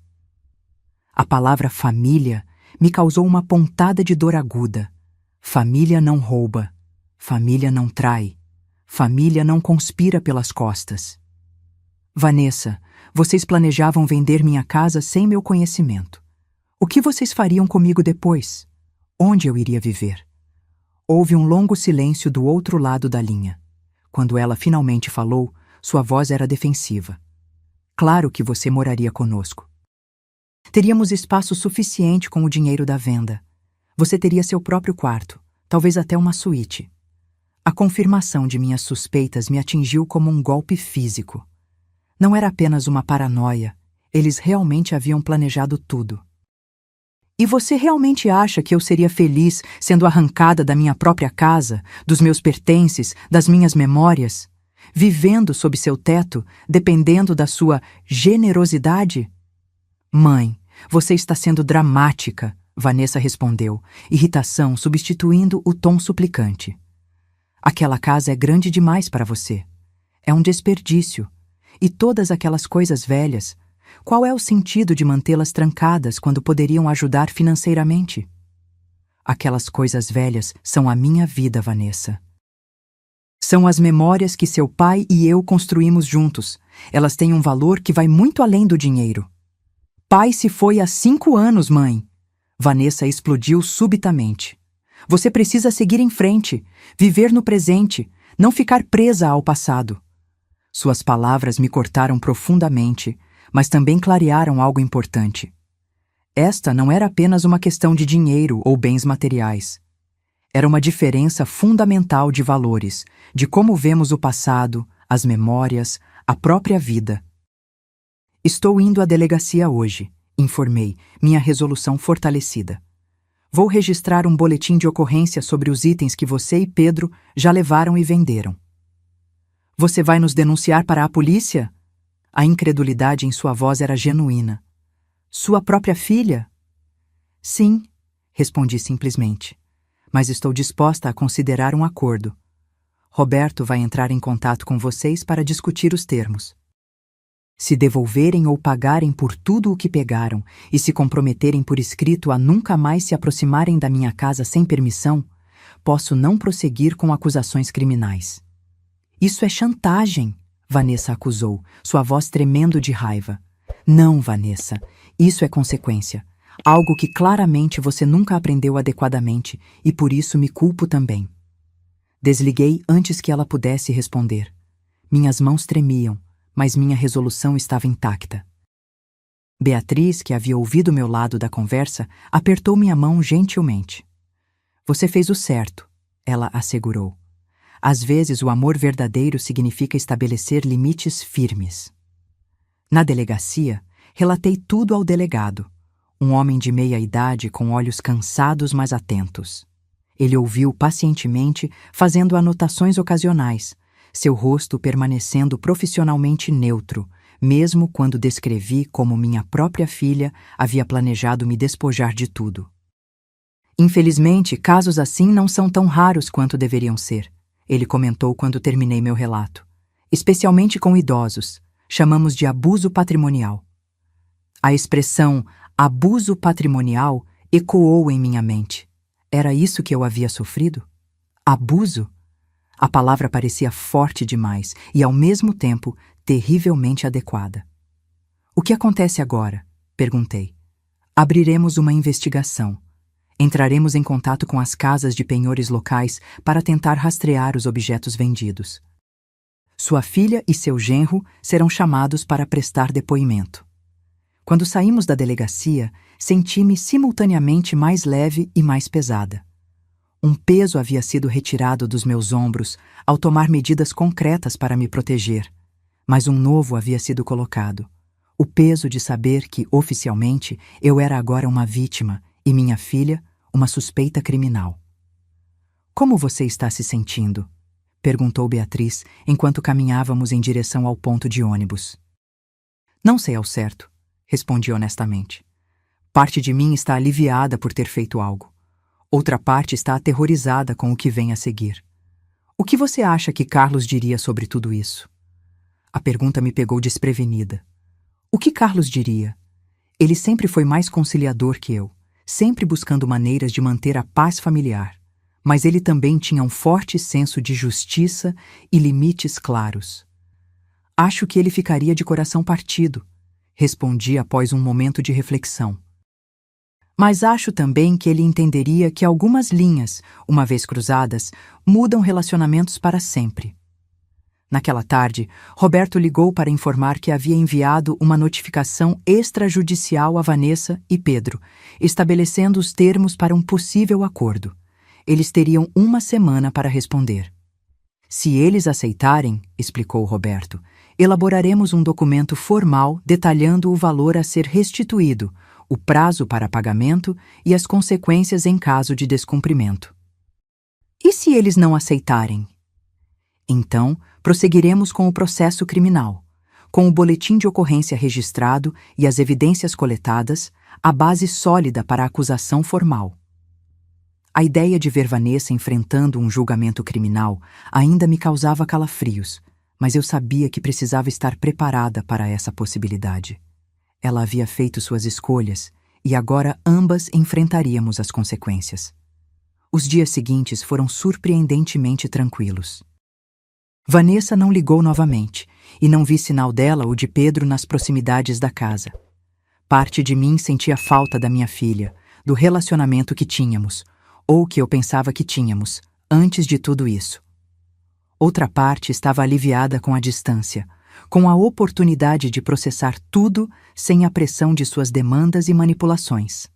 A palavra família me causou uma pontada de dor aguda. Família não rouba. Família não trai. Família não conspira pelas costas. Vanessa, vocês planejavam vender minha casa sem meu conhecimento. O que vocês fariam comigo depois? Onde eu iria viver? Houve um longo silêncio do outro lado da linha. Quando ela finalmente falou, sua voz era defensiva. Claro que você moraria conosco. Teríamos espaço suficiente com o dinheiro da venda. Você teria seu próprio quarto, talvez até uma suíte. A confirmação de minhas suspeitas me atingiu como um golpe físico. Não era apenas uma paranoia, eles realmente haviam planejado tudo. E você realmente acha que eu seria feliz sendo arrancada da minha própria casa, dos meus pertences, das minhas memórias, vivendo sob seu teto, dependendo da sua generosidade? Mãe, você está sendo dramática, Vanessa respondeu, irritação substituindo o tom suplicante. Aquela casa é grande demais para você. É um desperdício. E todas aquelas coisas velhas, qual é o sentido de mantê-las trancadas quando poderiam ajudar financeiramente? Aquelas coisas velhas são a minha vida, Vanessa. São as memórias que seu pai e eu construímos juntos. Elas têm um valor que vai muito além do dinheiro. Pai se foi há 5 anos, mãe. Vanessa explodiu subitamente. Você precisa seguir em frente, viver no presente, não ficar presa ao passado. Suas palavras me cortaram profundamente, mas também clarearam algo importante. Esta não era apenas uma questão de dinheiro ou bens materiais. Era uma diferença fundamental de valores, de como vemos o passado, as memórias, a própria vida. Estou indo à delegacia hoje, informei, minha resolução fortalecida. Vou registrar um boletim de ocorrência sobre os itens que você e Pedro já levaram e venderam. Você vai nos denunciar para a polícia? A incredulidade em sua voz era genuína. Sua própria filha? Sim, respondi simplesmente. Mas estou disposta a considerar um acordo. Roberto vai entrar em contato com vocês para discutir os termos. Se devolverem ou pagarem por tudo o que pegaram e se comprometerem por escrito a nunca mais se aproximarem da minha casa sem permissão, posso não prosseguir com acusações criminais. Isso é chantagem, Vanessa acusou, sua voz tremendo de raiva. Não, Vanessa, isso é consequência. Algo que claramente você nunca aprendeu adequadamente e por isso me culpo também. Desliguei antes que ela pudesse responder. Minhas mãos tremiam, mas minha resolução estava intacta. Beatriz, que havia ouvido meu lado da conversa, apertou minha mão gentilmente. Você fez o certo, ela assegurou. Às vezes o amor verdadeiro significa estabelecer limites firmes. Na delegacia, relatei tudo ao delegado, um homem de meia idade com olhos cansados mas atentos. Ele ouviu pacientemente, fazendo anotações ocasionais, seu rosto permanecendo profissionalmente neutro, mesmo quando descrevi como minha própria filha havia planejado me despojar de tudo. Infelizmente, casos assim não são tão raros quanto deveriam ser, ele comentou quando terminei meu relato. Especialmente com idosos, chamamos de abuso patrimonial. A expressão abuso patrimonial ecoou em minha mente. Era isso que eu havia sofrido? Abuso? A palavra parecia forte demais e, ao mesmo tempo, terrivelmente adequada. O que acontece agora? Perguntei. Abriremos uma investigação. Entraremos em contato com as casas de penhores locais para tentar rastrear os objetos vendidos. Sua filha e seu genro serão chamados para prestar depoimento. Quando saímos da delegacia, senti-me simultaneamente mais leve e mais pesada. Um peso havia sido retirado dos meus ombros ao tomar medidas concretas para me proteger, mas um novo havia sido colocado. O peso de saber que, oficialmente, eu era agora uma vítima e minha filha, uma suspeita criminal. Como você está se sentindo? Perguntou Beatriz enquanto caminhávamos em direção ao ponto de ônibus. Não sei ao certo, respondi honestamente. Parte de mim está aliviada por ter feito algo. Outra parte está aterrorizada com o que vem a seguir. O que você acha que Carlos diria sobre tudo isso? A pergunta me pegou desprevenida. O que Carlos diria? Ele sempre foi mais conciliador que eu, sempre buscando maneiras de manter a paz familiar, mas ele também tinha um forte senso de justiça e limites claros. Acho que ele ficaria de coração partido, respondi após um momento de reflexão. Mas acho também que ele entenderia que algumas linhas, uma vez cruzadas, mudam relacionamentos para sempre. Naquela tarde, Roberto ligou para informar que havia enviado uma notificação extrajudicial a Vanessa e Pedro, estabelecendo os termos para um possível acordo. Eles teriam uma semana para responder. Se eles aceitarem, explicou Roberto, elaboraremos um documento formal detalhando o valor a ser restituído, o prazo para pagamento e as consequências em caso de descumprimento. E se eles não aceitarem? Então, prosseguiremos com o processo criminal. Com o boletim de ocorrência registrado e as evidências coletadas, a base sólida para a acusação formal. A ideia de ver Vanessa enfrentando um julgamento criminal ainda me causava calafrios, mas eu sabia que precisava estar preparada para essa possibilidade. Ela havia feito suas escolhas e agora ambas enfrentaríamos as consequências. Os dias seguintes foram surpreendentemente tranquilos. Vanessa não ligou novamente e não vi sinal dela ou de Pedro nas proximidades da casa. Parte de mim sentia falta da minha filha, do relacionamento que tínhamos, ou que eu pensava que tínhamos, antes de tudo isso. Outra parte estava aliviada com a distância, com a oportunidade de processar tudo sem a pressão de suas demandas e manipulações.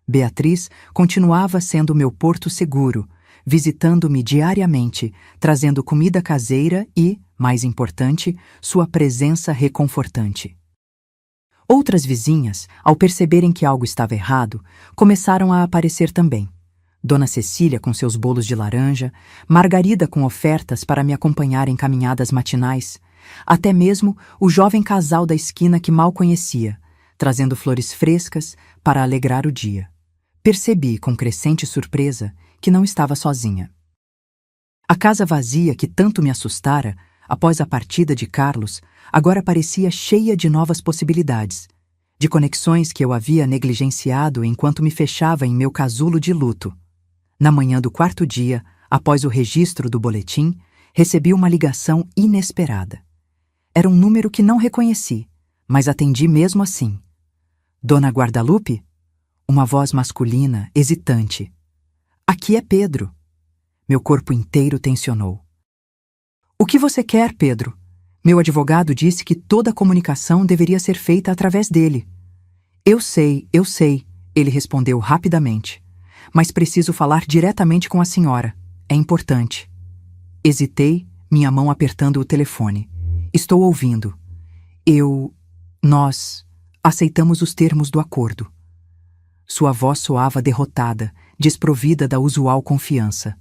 Beatriz continuava sendo meu porto seguro, visitando-me diariamente, trazendo comida caseira e, mais importante, sua presença reconfortante. Outras vizinhas, ao perceberem que algo estava errado, começaram a aparecer também. Dona Cecília com seus bolos de laranja, Margarida com ofertas para me acompanhar em caminhadas matinais, até mesmo o jovem casal da esquina que mal conhecia, trazendo flores frescas para alegrar o dia. Percebi, com crescente surpresa, que não estava sozinha. A casa vazia que tanto me assustara após a partida de Carlos, agora parecia cheia de novas possibilidades, de conexões que eu havia negligenciado enquanto me fechava em meu casulo de luto. Na manhã do quarto dia, após o registro do boletim, recebi uma ligação inesperada. Era um número que não reconheci, mas atendi mesmo assim. Dona Guadalupe? Uma voz masculina, hesitante. Aqui é Pedro. Meu corpo inteiro tensionou. O que você quer, Pedro? Meu advogado disse que toda a comunicação deveria ser feita através dele. Eu sei, ele respondeu rapidamente. Mas preciso falar diretamente com a senhora. É importante. Hesitei, minha mão apertando o telefone. Estou ouvindo. Nós aceitamos os termos do acordo. Sua voz soava derrotada, desprovida da usual confiança.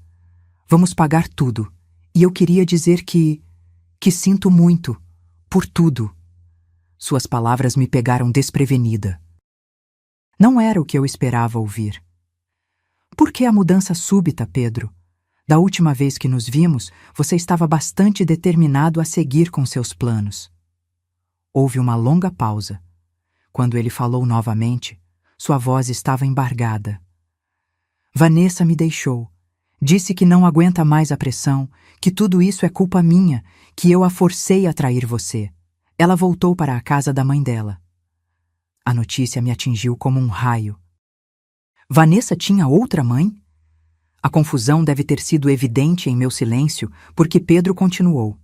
Vamos pagar tudo. E eu queria dizer que sinto muito, por tudo. Suas palavras me pegaram desprevenida. Não era o que eu esperava ouvir. Por que a mudança súbita, Pedro? Da última vez que nos vimos, você estava bastante determinado a seguir com seus planos. Houve uma longa pausa. Quando ele falou novamente, sua voz estava embargada. Vanessa me deixou. Disse que não aguenta mais a pressão, que tudo isso é culpa minha, que eu a forcei a trair você. Ela voltou para a casa da mãe dela. A notícia me atingiu como um raio. Vanessa tinha outra mãe? A confusão deve ter sido evidente em meu silêncio, porque Pedro continuou.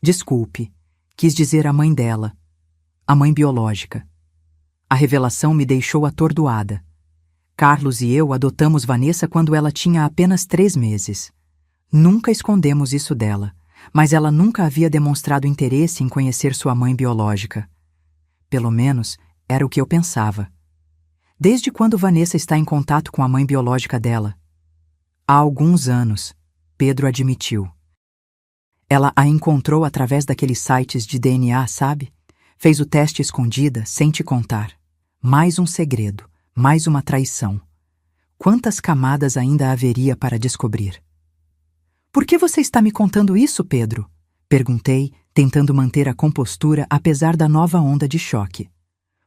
Desculpe, quis dizer a mãe dela, a mãe biológica. A revelação me deixou atordoada. Carlos e eu adotamos Vanessa quando ela tinha apenas 3 meses. Nunca escondemos isso dela, mas ela nunca havia demonstrado interesse em conhecer sua mãe biológica. Pelo menos, era o que eu pensava. Desde quando Vanessa está em contato com a mãe biológica dela? Há alguns anos, Pedro admitiu. Ela a encontrou através daqueles sites de DNA, sabe? Fez o teste escondida, sem te contar. Mais um segredo, mais uma traição. Quantas camadas ainda haveria para descobrir? Por que você está me contando isso, Pedro? Perguntei, tentando manter a compostura apesar da nova onda de choque.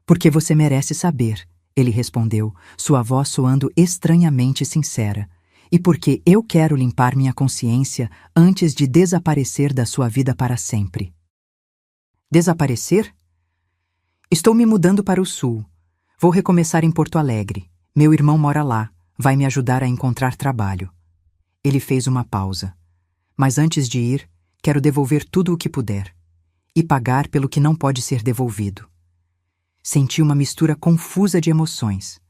Porque você merece saber, ele respondeu, sua voz soando estranhamente sincera. E porque eu quero limpar minha consciência antes de desaparecer da sua vida para sempre. Desaparecer? Estou me mudando para o sul. Vou recomeçar em Porto Alegre. Meu irmão mora lá. Vai me ajudar a encontrar trabalho. Ele fez uma pausa. Mas antes de ir, quero devolver tudo o que puder. E pagar pelo que não pode ser devolvido. Senti uma mistura confusa de emoções.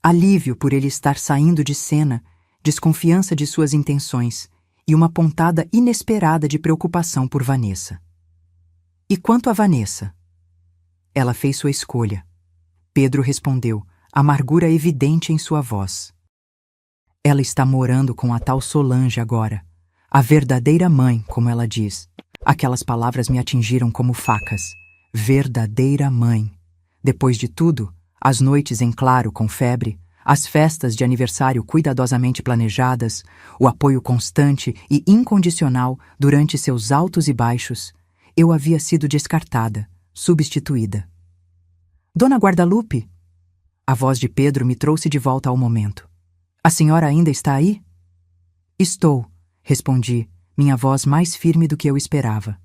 Alívio por ele estar saindo de cena, desconfiança de suas intenções e uma pontada inesperada de preocupação por Vanessa. E quanto a Vanessa? Ela fez sua escolha. Pedro respondeu, amargura evidente em sua voz. Ela está morando com a tal Solange agora. A verdadeira mãe, como ela diz. Aquelas palavras me atingiram como facas. Verdadeira mãe. Depois de tudo, as noites em claro com febre, as festas de aniversário cuidadosamente planejadas, o apoio constante e incondicional durante seus altos e baixos, eu havia sido descartada, substituída. Dona Guadalupe? A voz de Pedro me trouxe de volta ao momento. A senhora ainda está aí? Estou, respondi, minha voz mais firme do que eu esperava.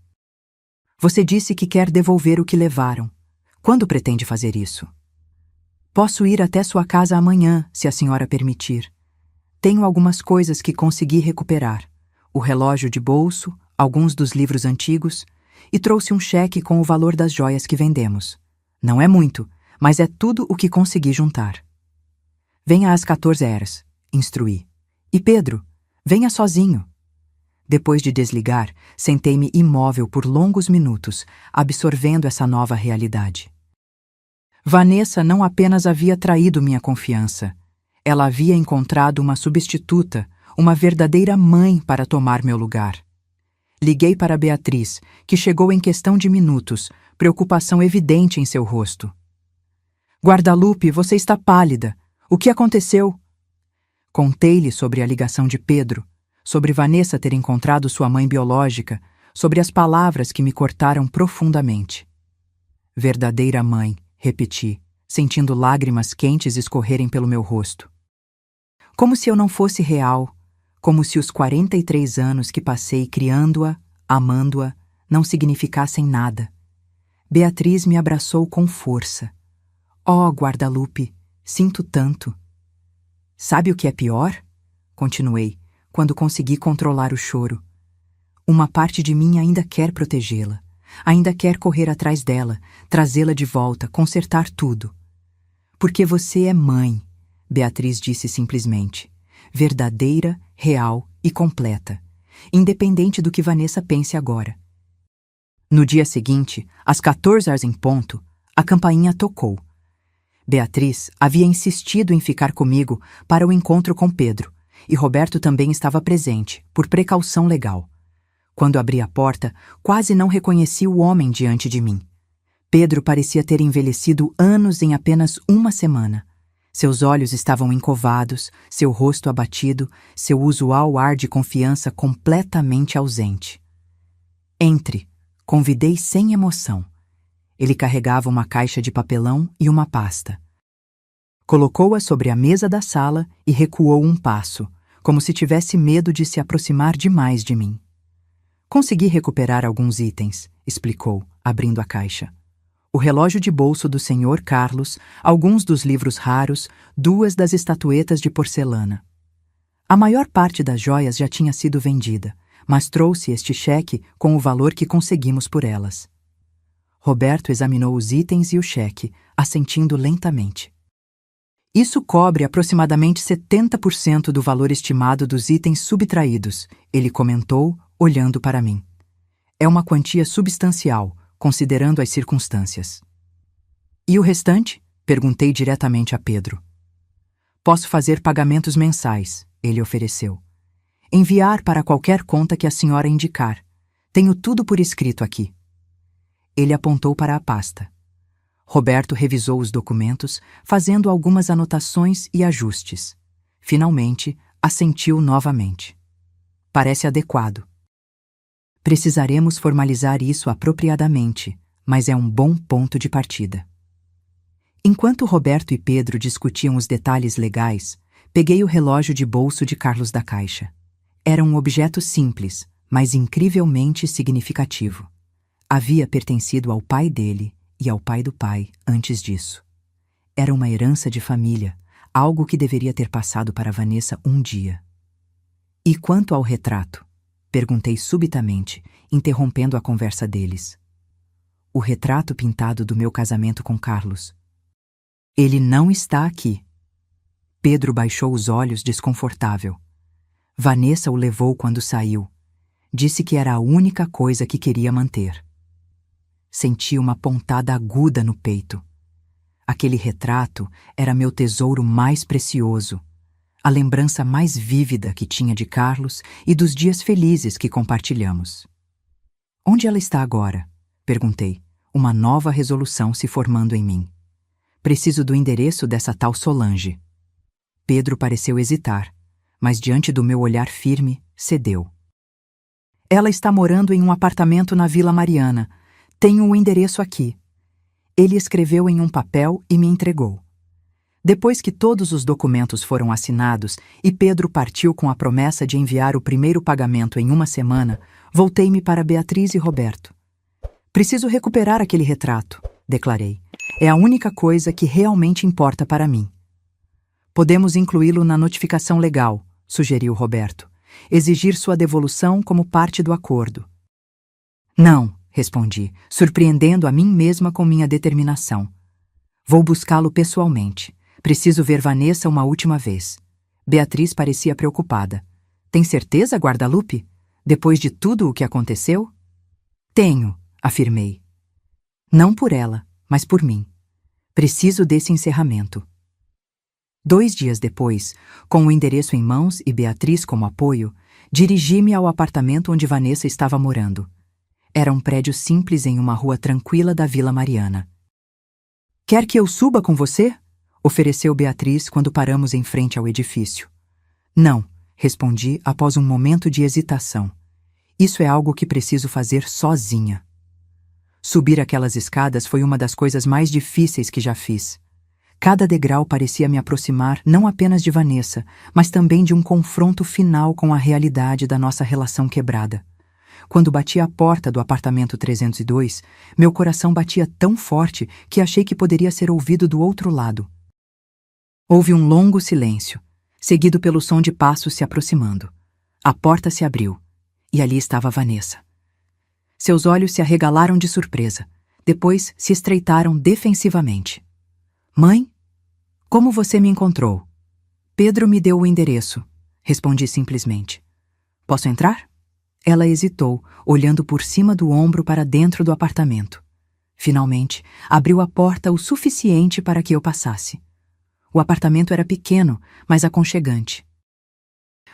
Você disse que quer devolver o que levaram. Quando pretende fazer isso? Posso ir até sua casa amanhã, se a senhora permitir. Tenho algumas coisas que consegui recuperar. O relógio de bolso, alguns dos livros antigos, e trouxe um cheque com o valor das joias que vendemos. Não é muito, mas é tudo o que consegui juntar. Venha às 14h, instruí. E Pedro, venha sozinho. Depois de desligar, sentei-me imóvel por longos minutos, absorvendo essa nova realidade. Vanessa não apenas havia traído minha confiança. Ela havia encontrado uma substituta, uma verdadeira mãe para tomar meu lugar. Liguei para Beatriz, que chegou em questão de minutos, preocupação evidente em seu rosto. Guadalupe, você está pálida. O que aconteceu? Contei-lhe sobre a ligação de Pedro, sobre Vanessa ter encontrado sua mãe biológica, sobre as palavras que me cortaram profundamente. Verdadeira mãe, repeti, sentindo lágrimas quentes escorrerem pelo meu rosto. Como se eu não fosse real, como se os 43 anos que passei criando-a, amando-a, não significassem nada. Beatriz me abraçou com força. Oh, Guadalupe, sinto tanto. Sabe o que é pior? Continuei, quando consegui controlar o choro. Uma parte de mim ainda quer protegê-la, ainda quer correr atrás dela, trazê-la de volta, consertar tudo. Porque você é mãe, Beatriz disse simplesmente, verdadeira, real e completa, independente do que Vanessa pense agora. No dia seguinte, às 14 horas em ponto, a campainha tocou. Beatriz havia insistido em ficar comigo para o encontro com Pedro, e Roberto também estava presente, por precaução legal. Quando abri a porta, quase não reconheci o homem diante de mim. Pedro parecia ter envelhecido anos em apenas uma semana. Seus olhos estavam encovados, seu rosto abatido, seu usual ar de confiança completamente ausente. Entre, convidei sem emoção. Ele carregava uma caixa de papelão e uma pasta. Colocou-a sobre a mesa da sala e recuou um passo, como se tivesse medo de se aproximar demais de mim. Consegui recuperar alguns itens, explicou, abrindo a caixa. O relógio de bolso do Sr. Carlos, alguns dos livros raros, 2 das estatuetas de porcelana. A maior parte das joias já tinha sido vendida, mas trouxe este cheque com o valor que conseguimos por elas. Roberto examinou os itens e o cheque, assentindo lentamente. Isso cobre aproximadamente 70% do valor estimado dos itens subtraídos, ele comentou, olhando para mim. É uma quantia substancial, considerando as circunstâncias. E o restante? Perguntei diretamente a Pedro. Posso fazer pagamentos mensais, ele ofereceu. Enviar para qualquer conta que a senhora indicar. Tenho tudo por escrito aqui. Ele apontou para a pasta. Roberto revisou os documentos, fazendo algumas anotações e ajustes. Finalmente, assentiu novamente. Parece adequado. Precisaremos formalizar isso apropriadamente, mas é um bom ponto de partida. Enquanto Roberto e Pedro discutiam os detalhes legais, peguei o relógio de bolso de Carlos da Caixa. Era um objeto simples, mas incrivelmente significativo. Havia pertencido ao pai dele e ao pai do pai antes disso. Era uma herança de família, algo que deveria ter passado para Vanessa um dia. E quanto ao retrato? Perguntei subitamente, interrompendo a conversa deles. O retrato pintado do meu casamento com Carlos. Ele não está aqui. Pedro baixou os olhos desconfortável. Vanessa o levou quando saiu. Disse que era a única coisa que queria manter. Senti uma pontada aguda no peito. Aquele retrato era meu tesouro mais precioso, a lembrança mais vívida que tinha de Carlos e dos dias felizes que compartilhamos. Onde ela está agora? Perguntei, uma nova resolução se formando em mim. Preciso do endereço dessa tal Solange. Pedro pareceu hesitar, mas diante do meu olhar firme, cedeu. Ela está morando em um apartamento na Vila Mariana. Tenho o endereço aqui. Ele escreveu em um papel e me entregou. Depois que todos os documentos foram assinados e Pedro partiu com a promessa de enviar o primeiro pagamento em uma semana, voltei-me para Beatriz e Roberto. Preciso recuperar aquele retrato, declarei. É a única coisa que realmente importa para mim. Podemos incluí-lo na notificação legal, sugeriu Roberto. Exigir sua devolução como parte do acordo. Não, respondi, surpreendendo a mim mesma com minha determinação. Vou buscá-lo pessoalmente. Preciso ver Vanessa uma última vez. Beatriz parecia preocupada. Tem certeza, Guadalupe? Depois de tudo o que aconteceu? Tenho, afirmei. Não por ela, mas por mim. Preciso desse encerramento. 2 dias depois, com o endereço em mãos e Beatriz como apoio, dirigi-me ao apartamento onde Vanessa estava morando. Era um prédio simples em uma rua tranquila da Vila Mariana. Quer que eu suba com você? Ofereceu Beatriz quando paramos em frente ao edifício. Não, respondi após um momento de hesitação. Isso é algo que preciso fazer sozinha. Subir aquelas escadas foi uma das coisas mais difíceis que já fiz. Cada degrau parecia me aproximar não apenas de Vanessa, mas também de um confronto final com a realidade da nossa relação quebrada. Quando bati à porta do apartamento 302, meu coração batia tão forte que achei que poderia ser ouvido do outro lado. Houve um longo silêncio, seguido pelo som de passos se aproximando. A porta se abriu, e ali estava Vanessa. Seus olhos se arregalaram de surpresa, depois se estreitaram defensivamente. Mãe? Como você me encontrou? Pedro me deu o endereço, respondi simplesmente. Posso entrar? Ela hesitou, olhando por cima do ombro para dentro do apartamento. Finalmente, abriu a porta o suficiente para que eu passasse. O apartamento era pequeno, mas aconchegante.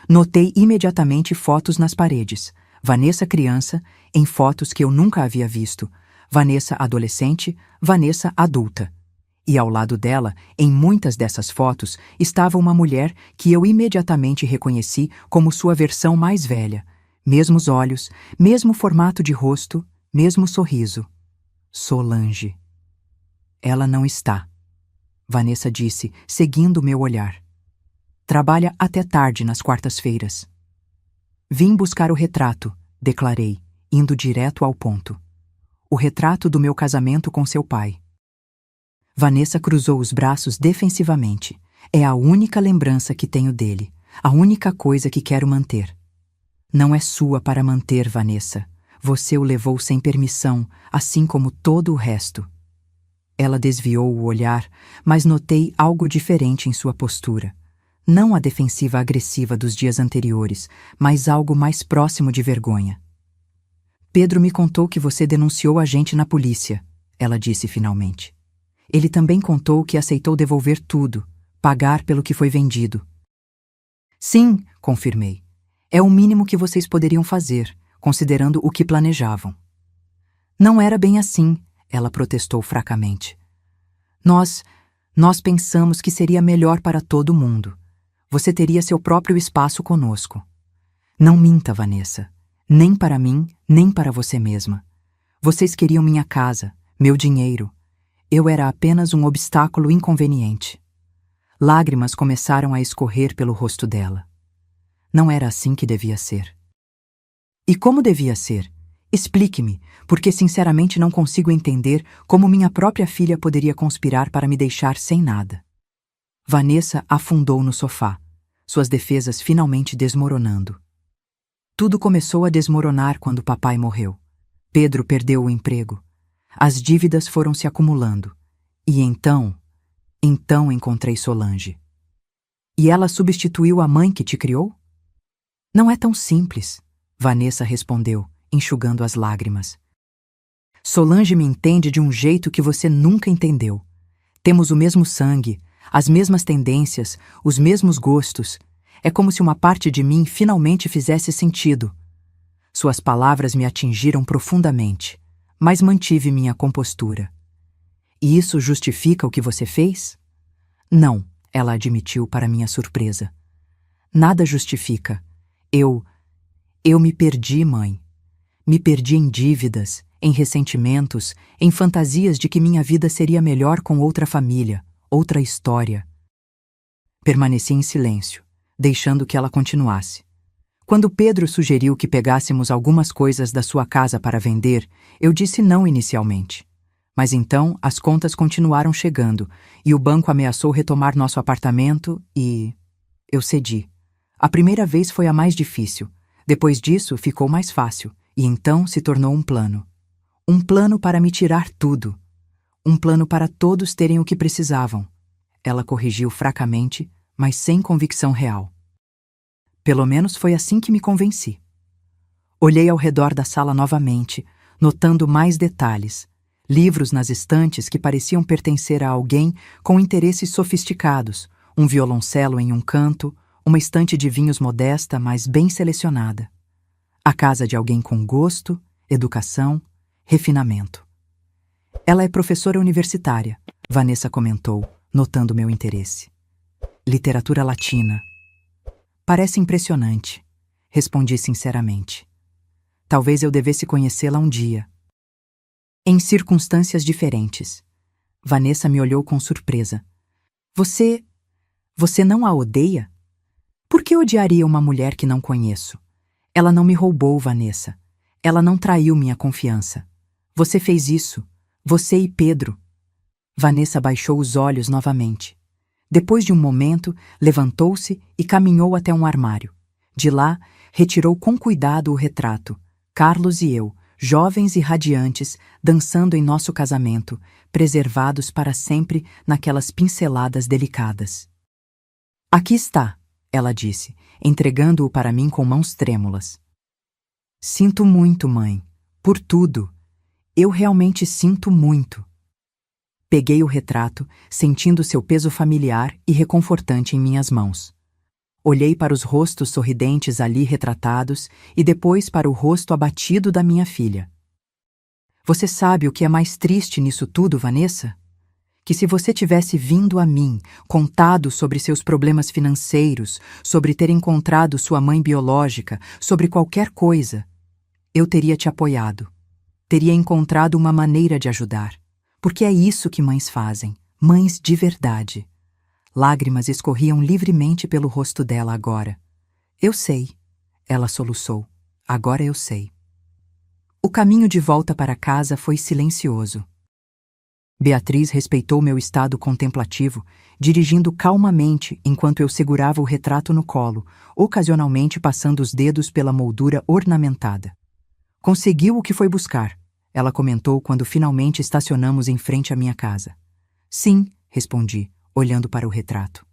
Notei imediatamente fotos nas paredes. Vanessa criança, em fotos que eu nunca havia visto. Vanessa adolescente, Vanessa adulta. E ao lado dela, em muitas dessas fotos, estava uma mulher que eu imediatamente reconheci como sua versão mais velha. Mesmos olhos, mesmo formato de rosto, mesmo sorriso. Solange. Ela não está, Vanessa disse, seguindo meu olhar. Trabalha até tarde nas quartas-feiras. Vim buscar o retrato, declarei, indo direto ao ponto. O retrato do meu casamento com seu pai. Vanessa cruzou os braços defensivamente. É a única lembrança que tenho dele, a única coisa que quero manter. Não é sua para manter, Vanessa. Você o levou sem permissão, assim como todo o resto. Ela desviou o olhar, mas notei algo diferente em sua postura. Não a defensiva agressiva dos dias anteriores, mas algo mais próximo de vergonha. Pedro me contou que você denunciou a gente na polícia, ela disse finalmente. Ele também contou que aceitou devolver tudo, pagar pelo que foi vendido. Sim, confirmei. É o mínimo que vocês poderiam fazer, considerando o que planejavam. Não era bem assim, ela protestou fracamente. Nós pensamos que seria melhor para todo mundo. Você teria seu próprio espaço conosco. Não minta, Vanessa. Nem para mim, nem para você mesma. Vocês queriam minha casa, meu dinheiro. Eu era apenas um obstáculo inconveniente. Lágrimas começaram a escorrer pelo rosto dela. Não era assim que devia ser. E como devia ser? Explique-me, porque sinceramente não consigo entender como minha própria filha poderia conspirar para me deixar sem nada. Vanessa afundou no sofá, suas defesas finalmente desmoronando. Tudo começou a desmoronar quando papai morreu. Pedro perdeu o emprego. As dívidas foram se acumulando. E então encontrei Solange. E ela substituiu a mãe que te criou? Não é tão simples, Vanessa respondeu, enxugando as lágrimas. Solange me entende de um jeito que você nunca entendeu. Temos o mesmo sangue, as mesmas tendências, os mesmos gostos. É como se uma parte de mim finalmente fizesse sentido. Suas palavras me atingiram profundamente, mas mantive minha compostura. E isso justifica o que você fez? Não, ela admitiu para minha surpresa. Nada justifica. Eu me perdi, mãe. Me perdi em dívidas, em ressentimentos, em fantasias de que minha vida seria melhor com outra família, outra história. Permaneci em silêncio, deixando que ela continuasse. Quando Pedro sugeriu que pegássemos algumas coisas da sua casa para vender, eu disse não inicialmente. Mas então as contas continuaram chegando e o banco ameaçou retomar nosso apartamento e... eu cedi. A primeira vez foi a mais difícil. Depois disso ficou mais fácil e então se tornou um plano. Um plano para me tirar tudo. Um plano para todos terem o que precisavam. Ela corrigiu fracamente, mas sem convicção real. Pelo menos foi assim que me convenci. Olhei ao redor da sala novamente, notando mais detalhes. Livros nas estantes que pareciam pertencer a alguém com interesses sofisticados, um violoncelo em um canto, uma estante de vinhos modesta, mas bem selecionada. A casa de alguém com gosto, educação, refinamento. Ela é professora universitária, Vanessa comentou, notando meu interesse. Literatura latina. Parece impressionante, respondi sinceramente. Talvez eu devesse conhecê-la um dia. Em circunstâncias diferentes. Vanessa me olhou com surpresa. Você não a odeia? Por que odiaria uma mulher que não conheço? Ela não me roubou, Vanessa. Ela não traiu minha confiança. Você fez isso. Você e Pedro. Vanessa baixou os olhos novamente. Depois de um momento, levantou-se e caminhou até um armário. De lá, retirou com cuidado o retrato. Carlos e eu, jovens e radiantes, dançando em nosso casamento, preservados para sempre naquelas pinceladas delicadas. Aqui está, ela disse, entregando-o para mim com mãos trêmulas. Sinto muito, mãe. Por tudo. Eu realmente sinto muito. Peguei o retrato, sentindo seu peso familiar e reconfortante em minhas mãos. Olhei para os rostos sorridentes ali retratados e depois para o rosto abatido da minha filha. Você sabe o que é mais triste nisso tudo, Vanessa? Que se você tivesse vindo a mim, contado sobre seus problemas financeiros, sobre ter encontrado sua mãe biológica, sobre qualquer coisa, eu teria te apoiado. Teria encontrado uma maneira de ajudar. Porque é isso que mães fazem, mães de verdade. Lágrimas escorriam livremente pelo rosto dela agora. Eu sei, ela soluçou. Agora eu sei. O caminho de volta para casa foi silencioso. Beatriz respeitou meu estado contemplativo, dirigindo calmamente enquanto eu segurava o retrato no colo, ocasionalmente passando os dedos pela moldura ornamentada. Conseguiu o que foi buscar, ela comentou quando finalmente estacionamos em frente à minha casa. Sim, respondi, olhando para o retrato.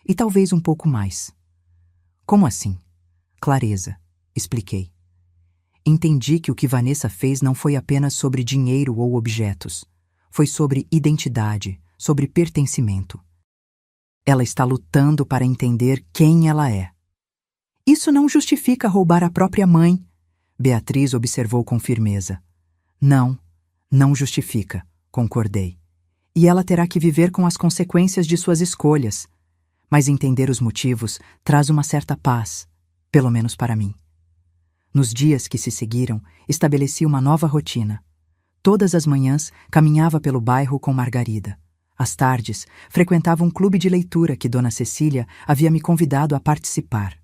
E talvez um pouco mais. Como assim? Clareza, expliquei. Entendi que o que Vanessa fez não foi apenas sobre dinheiro ou objetos. Foi sobre identidade, sobre pertencimento. Ela está lutando para entender quem ela é. Isso não justifica roubar a própria mãe, Beatriz observou com firmeza. Não, não justifica, concordei. E ela terá que viver com as consequências de suas escolhas. Mas entender os motivos traz uma certa paz, pelo menos para mim. Nos dias que se seguiram, estabeleci uma nova rotina. Todas as manhãs, caminhava pelo bairro com Margarida. Às tardes, frequentava um clube de leitura que Dona Cecília havia me convidado a participar.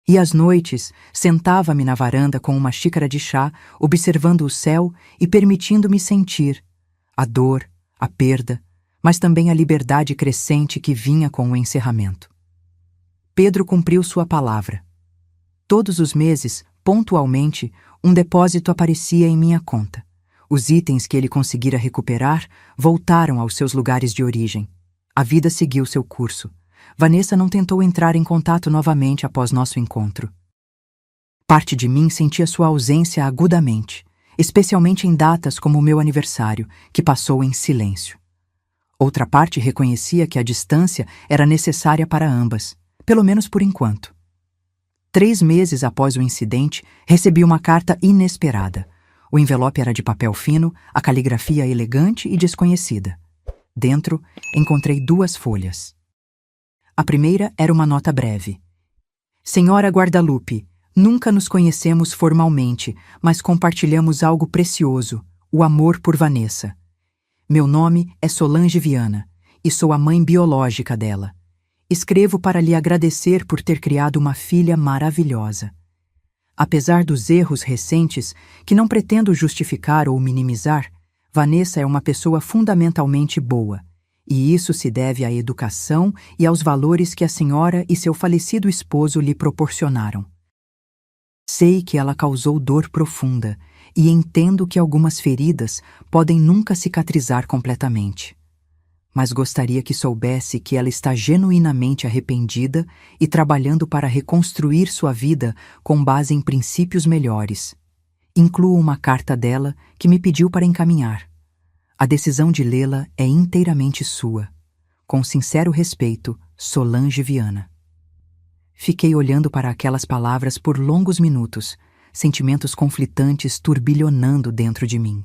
E às noites, sentava-me na varanda com uma xícara de chá, observando o céu e permitindo-me sentir a dor, a perda, mas também a liberdade crescente que vinha com o encerramento. Pedro cumpriu sua palavra. Todos os meses, pontualmente, um depósito aparecia em minha conta. Os itens que ele conseguira recuperar voltaram aos seus lugares de origem. A vida seguiu seu curso. Vanessa não tentou entrar em contato novamente após nosso encontro. Parte de mim sentia sua ausência agudamente, especialmente em datas como o meu aniversário, que passou em silêncio. Outra parte reconhecia que a distância era necessária para ambas, pelo menos por enquanto. 3 meses após o incidente, recebi uma carta inesperada. O envelope era de papel fino, a caligrafia elegante e desconhecida. Dentro, encontrei 2 folhas. A primeira era uma nota breve. Senhora Guadalupe, nunca nos conhecemos formalmente, mas compartilhamos algo precioso, o amor por Vanessa. Meu nome é Solange Viana, e sou a mãe biológica dela. Escrevo para lhe agradecer por ter criado uma filha maravilhosa. Apesar dos erros recentes, que não pretendo justificar ou minimizar, Vanessa é uma pessoa fundamentalmente boa, e isso se deve à educação e aos valores que a senhora e seu falecido esposo lhe proporcionaram. Sei que ela causou dor profunda e entendo que algumas feridas podem nunca cicatrizar completamente. Mas gostaria que soubesse que ela está genuinamente arrependida e trabalhando para reconstruir sua vida com base em princípios melhores. Incluo uma carta dela que me pediu para encaminhar. A decisão de lê-la é inteiramente sua. Com sincero respeito, Solange Viana. Fiquei olhando para aquelas palavras por longos minutos, sentimentos conflitantes turbilhonando dentro de mim.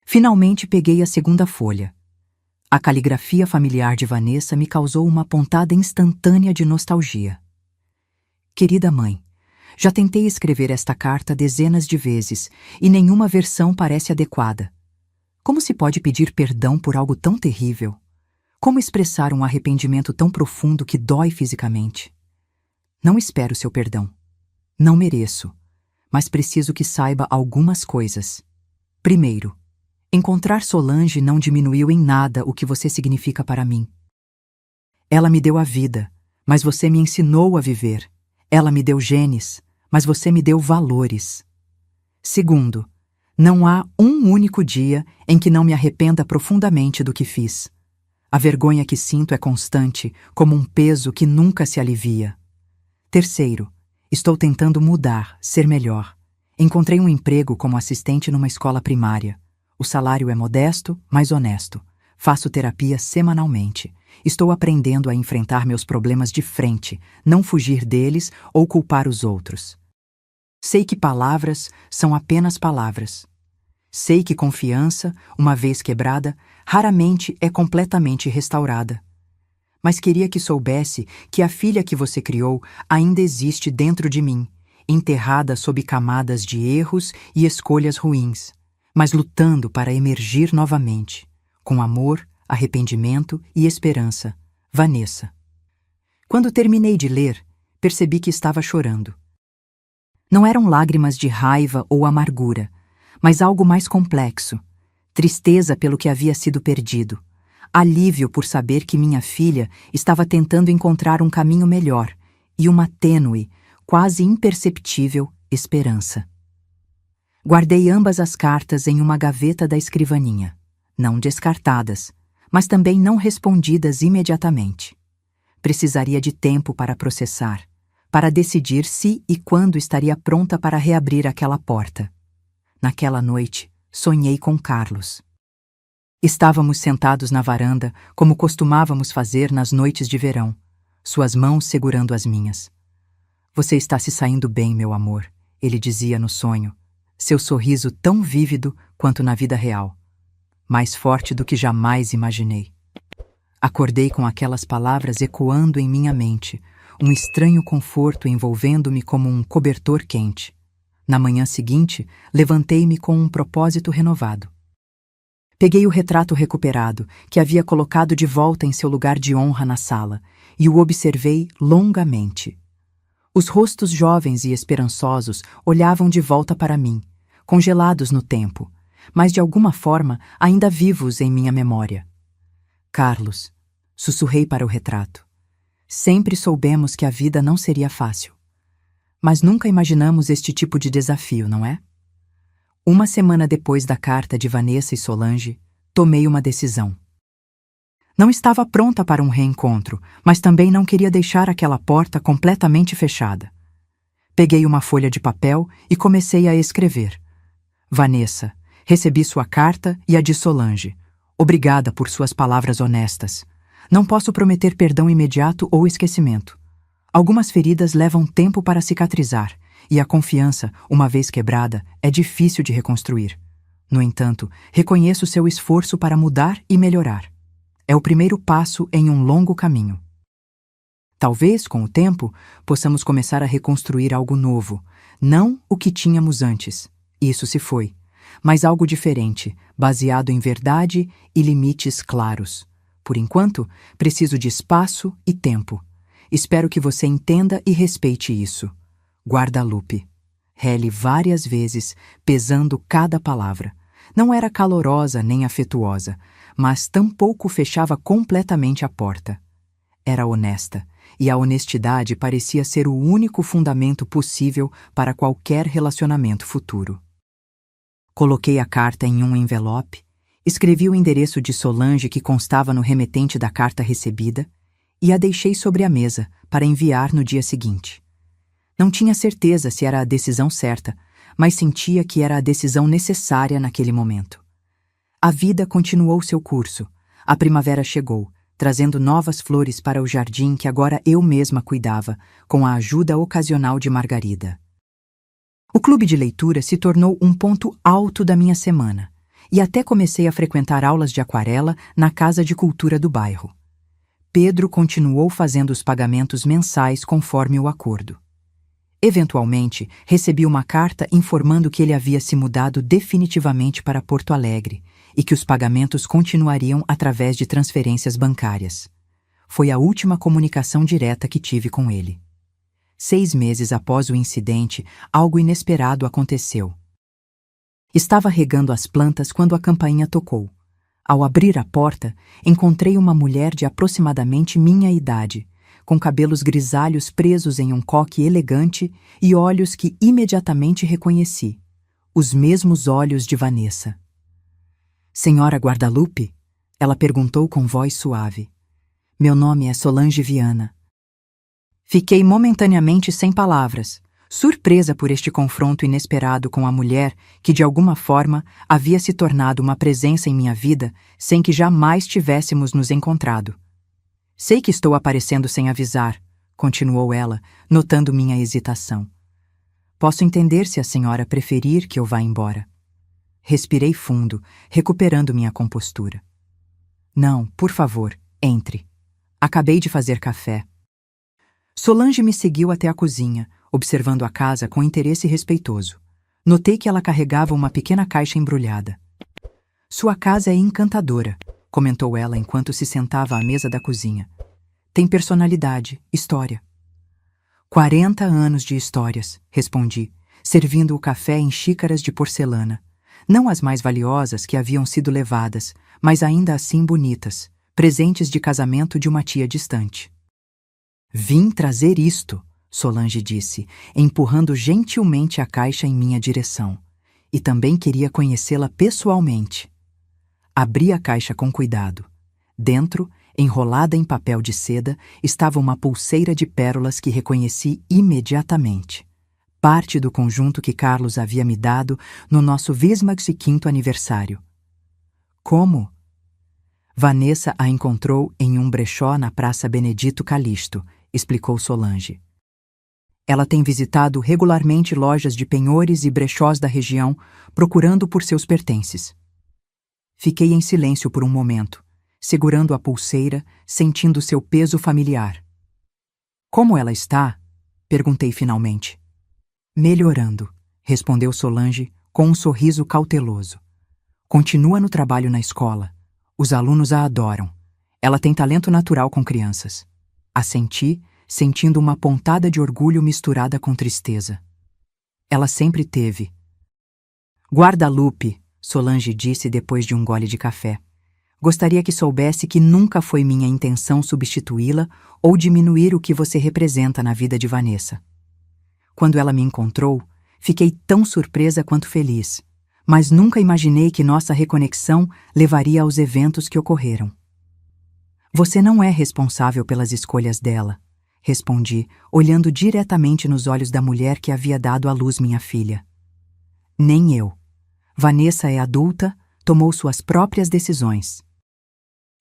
Finalmente peguei a segunda folha. A caligrafia familiar de Vanessa me causou uma pontada instantânea de nostalgia. Querida mãe, Já tentei escrever esta carta dezenas de vezes e nenhuma versão parece adequada. Como se pode pedir perdão por algo tão terrível? Como expressar um arrependimento tão profundo que dói fisicamente? Não espero seu perdão. Não mereço, mas preciso que saiba algumas coisas. Primeiro, encontrar Solange não diminuiu em nada o que você significa para mim. Ela me deu a vida, mas você me ensinou a viver. Ela me deu genes, mas você me deu valores. Segundo, não há um único dia em que não me arrependa profundamente do que fiz. A vergonha que sinto é constante, como um peso que nunca se alivia. Terceiro, estou tentando mudar, ser melhor. Encontrei um emprego como assistente numa escola primária. O salário é modesto, mas honesto. Faço terapia semanalmente. Estou aprendendo a enfrentar meus problemas de frente, não fugir deles ou culpar os outros. Sei que palavras são apenas palavras. Sei que confiança, uma vez quebrada, raramente é completamente restaurada. Mas queria que soubesse que a filha que você criou ainda existe dentro de mim, enterrada sob camadas de erros e escolhas ruins, mas lutando para emergir novamente, com amor, arrependimento e esperança. Vanessa. Quando terminei de ler, percebi que estava chorando. Não eram lágrimas de raiva ou amargura, mas algo mais complexo. Tristeza pelo que havia sido perdido. Alívio por saber que minha filha estava tentando encontrar um caminho melhor e uma tênue, quase imperceptível, esperança. Guardei ambas as cartas em uma gaveta da escrivaninha, não descartadas, mas também não respondidas imediatamente. Precisaria de tempo para processar, para decidir se e quando estaria pronta para reabrir aquela porta. Naquela noite, sonhei com Carlos. Estávamos sentados na varanda, como costumávamos fazer nas noites de verão, suas mãos segurando as minhas. Você está se saindo bem, meu amor, ele dizia no sonho, seu sorriso tão vívido quanto na vida real, mais forte do que jamais imaginei. Acordei com aquelas palavras ecoando em minha mente, um estranho conforto envolvendo-me como um cobertor quente. Na manhã seguinte, levantei-me com um propósito renovado. Peguei o retrato recuperado, que havia colocado de volta em seu lugar de honra na sala, e o observei longamente. Os rostos jovens e esperançosos olhavam de volta para mim, congelados no tempo, mas de alguma forma ainda vivos em minha memória. Carlos, sussurrei para o retrato. Sempre soubemos que a vida não seria fácil. Mas nunca imaginamos este tipo de desafio, não é? Uma semana depois da carta de Vanessa e Solange, tomei uma decisão. Não estava pronta para um reencontro, mas também não queria deixar aquela porta completamente fechada. Peguei uma folha de papel e comecei a escrever. Vanessa, recebi sua carta e a de Solange. Obrigada por suas palavras honestas. Não posso prometer perdão imediato ou esquecimento. Algumas feridas levam tempo para cicatrizar, e a confiança, uma vez quebrada, é difícil de reconstruir. No entanto, reconheço seu esforço para mudar e melhorar. É o primeiro passo em um longo caminho. Talvez, com o tempo, possamos começar a reconstruir algo novo, não o que tínhamos antes. Isso se foi, mas algo diferente, baseado em verdade e limites claros. Por enquanto, preciso de espaço e tempo. Espero que você entenda e respeite isso. Guarda-lupe. Rele várias vezes, pesando cada palavra. Não era calorosa nem afetuosa, mas tampouco fechava completamente a porta. Era honesta, e a honestidade parecia ser o único fundamento possível para qualquer relacionamento futuro. Coloquei a carta em um envelope, escrevi o endereço de Solange que constava no remetente da carta recebida e a deixei sobre a mesa para enviar no dia seguinte. Não tinha certeza se era a decisão certa, mas sentia que era a decisão necessária naquele momento. A vida continuou seu curso. A primavera chegou, trazendo novas flores para o jardim que agora eu mesma cuidava, com a ajuda ocasional de Margarida. O clube de leitura se tornou um ponto alto da minha semana, e até comecei a frequentar aulas de aquarela na Casa de Cultura do bairro. Pedro continuou fazendo os pagamentos mensais conforme o acordo. Eventualmente, recebi uma carta informando que ele havia se mudado definitivamente para Porto Alegre e que os pagamentos continuariam através de transferências bancárias. Foi a última comunicação direta que tive com ele. 6 meses após o incidente, algo inesperado aconteceu. Estava regando as plantas quando a campainha tocou. Ao abrir a porta, encontrei uma mulher de aproximadamente minha idade, com cabelos grisalhos presos em um coque elegante e olhos que imediatamente reconheci. Os mesmos olhos de Vanessa. Senhora Guadalupe? Ela perguntou com voz suave. Meu nome é Solange Viana. Fiquei momentaneamente sem palavras, surpresa por este confronto inesperado com a mulher que, de alguma forma, havia se tornado uma presença em minha vida sem que jamais tivéssemos nos encontrado. Sei que estou aparecendo sem avisar, continuou ela, notando minha hesitação. Posso entender se a senhora preferir que eu vá embora. Respirei fundo, recuperando minha compostura. Não, por favor, entre. Acabei de fazer café. Solange me seguiu até a cozinha, observando a casa com interesse respeitoso. Notei que ela carregava uma pequena caixa embrulhada. Sua casa é encantadora, comentou ela enquanto se sentava à mesa da cozinha. Tem personalidade, história. 40 anos de histórias, respondi, servindo o café em xícaras de porcelana. Não as mais valiosas que haviam sido levadas, mas ainda assim bonitas, presentes de casamento de uma tia distante. Vim trazer isto, Solange disse, empurrando gentilmente a caixa em minha direção. E também queria conhecê-la pessoalmente. Abri a caixa com cuidado. Dentro, enrolada em papel de seda, estava uma pulseira de pérolas que reconheci imediatamente. Parte do conjunto que Carlos havia me dado no nosso 25º aniversário. Como? Vanessa a encontrou em um brechó na Praça Benedito Calixto, explicou Solange. Ela tem visitado regularmente lojas de penhores e brechós da região, procurando por seus pertences. Fiquei em silêncio por um momento, segurando a pulseira, sentindo seu peso familiar. Como ela está? Perguntei finalmente. Melhorando, respondeu Solange com um sorriso cauteloso. Continua no trabalho na escola. Os alunos a adoram. Ela tem talento natural com crianças. Assenti, sentindo uma pontada de orgulho misturada com tristeza. Ela sempre teve. Guadalupe, Solange disse depois de um gole de café. Gostaria que soubesse que nunca foi minha intenção substituí-la ou diminuir o que você representa na vida de Vanessa. Quando ela me encontrou, fiquei tão surpresa quanto feliz, mas nunca imaginei que nossa reconexão levaria aos eventos que ocorreram. Você não é responsável pelas escolhas dela, respondi, olhando diretamente nos olhos da mulher que havia dado à luz minha filha. Nem eu. Vanessa é adulta, tomou suas próprias decisões.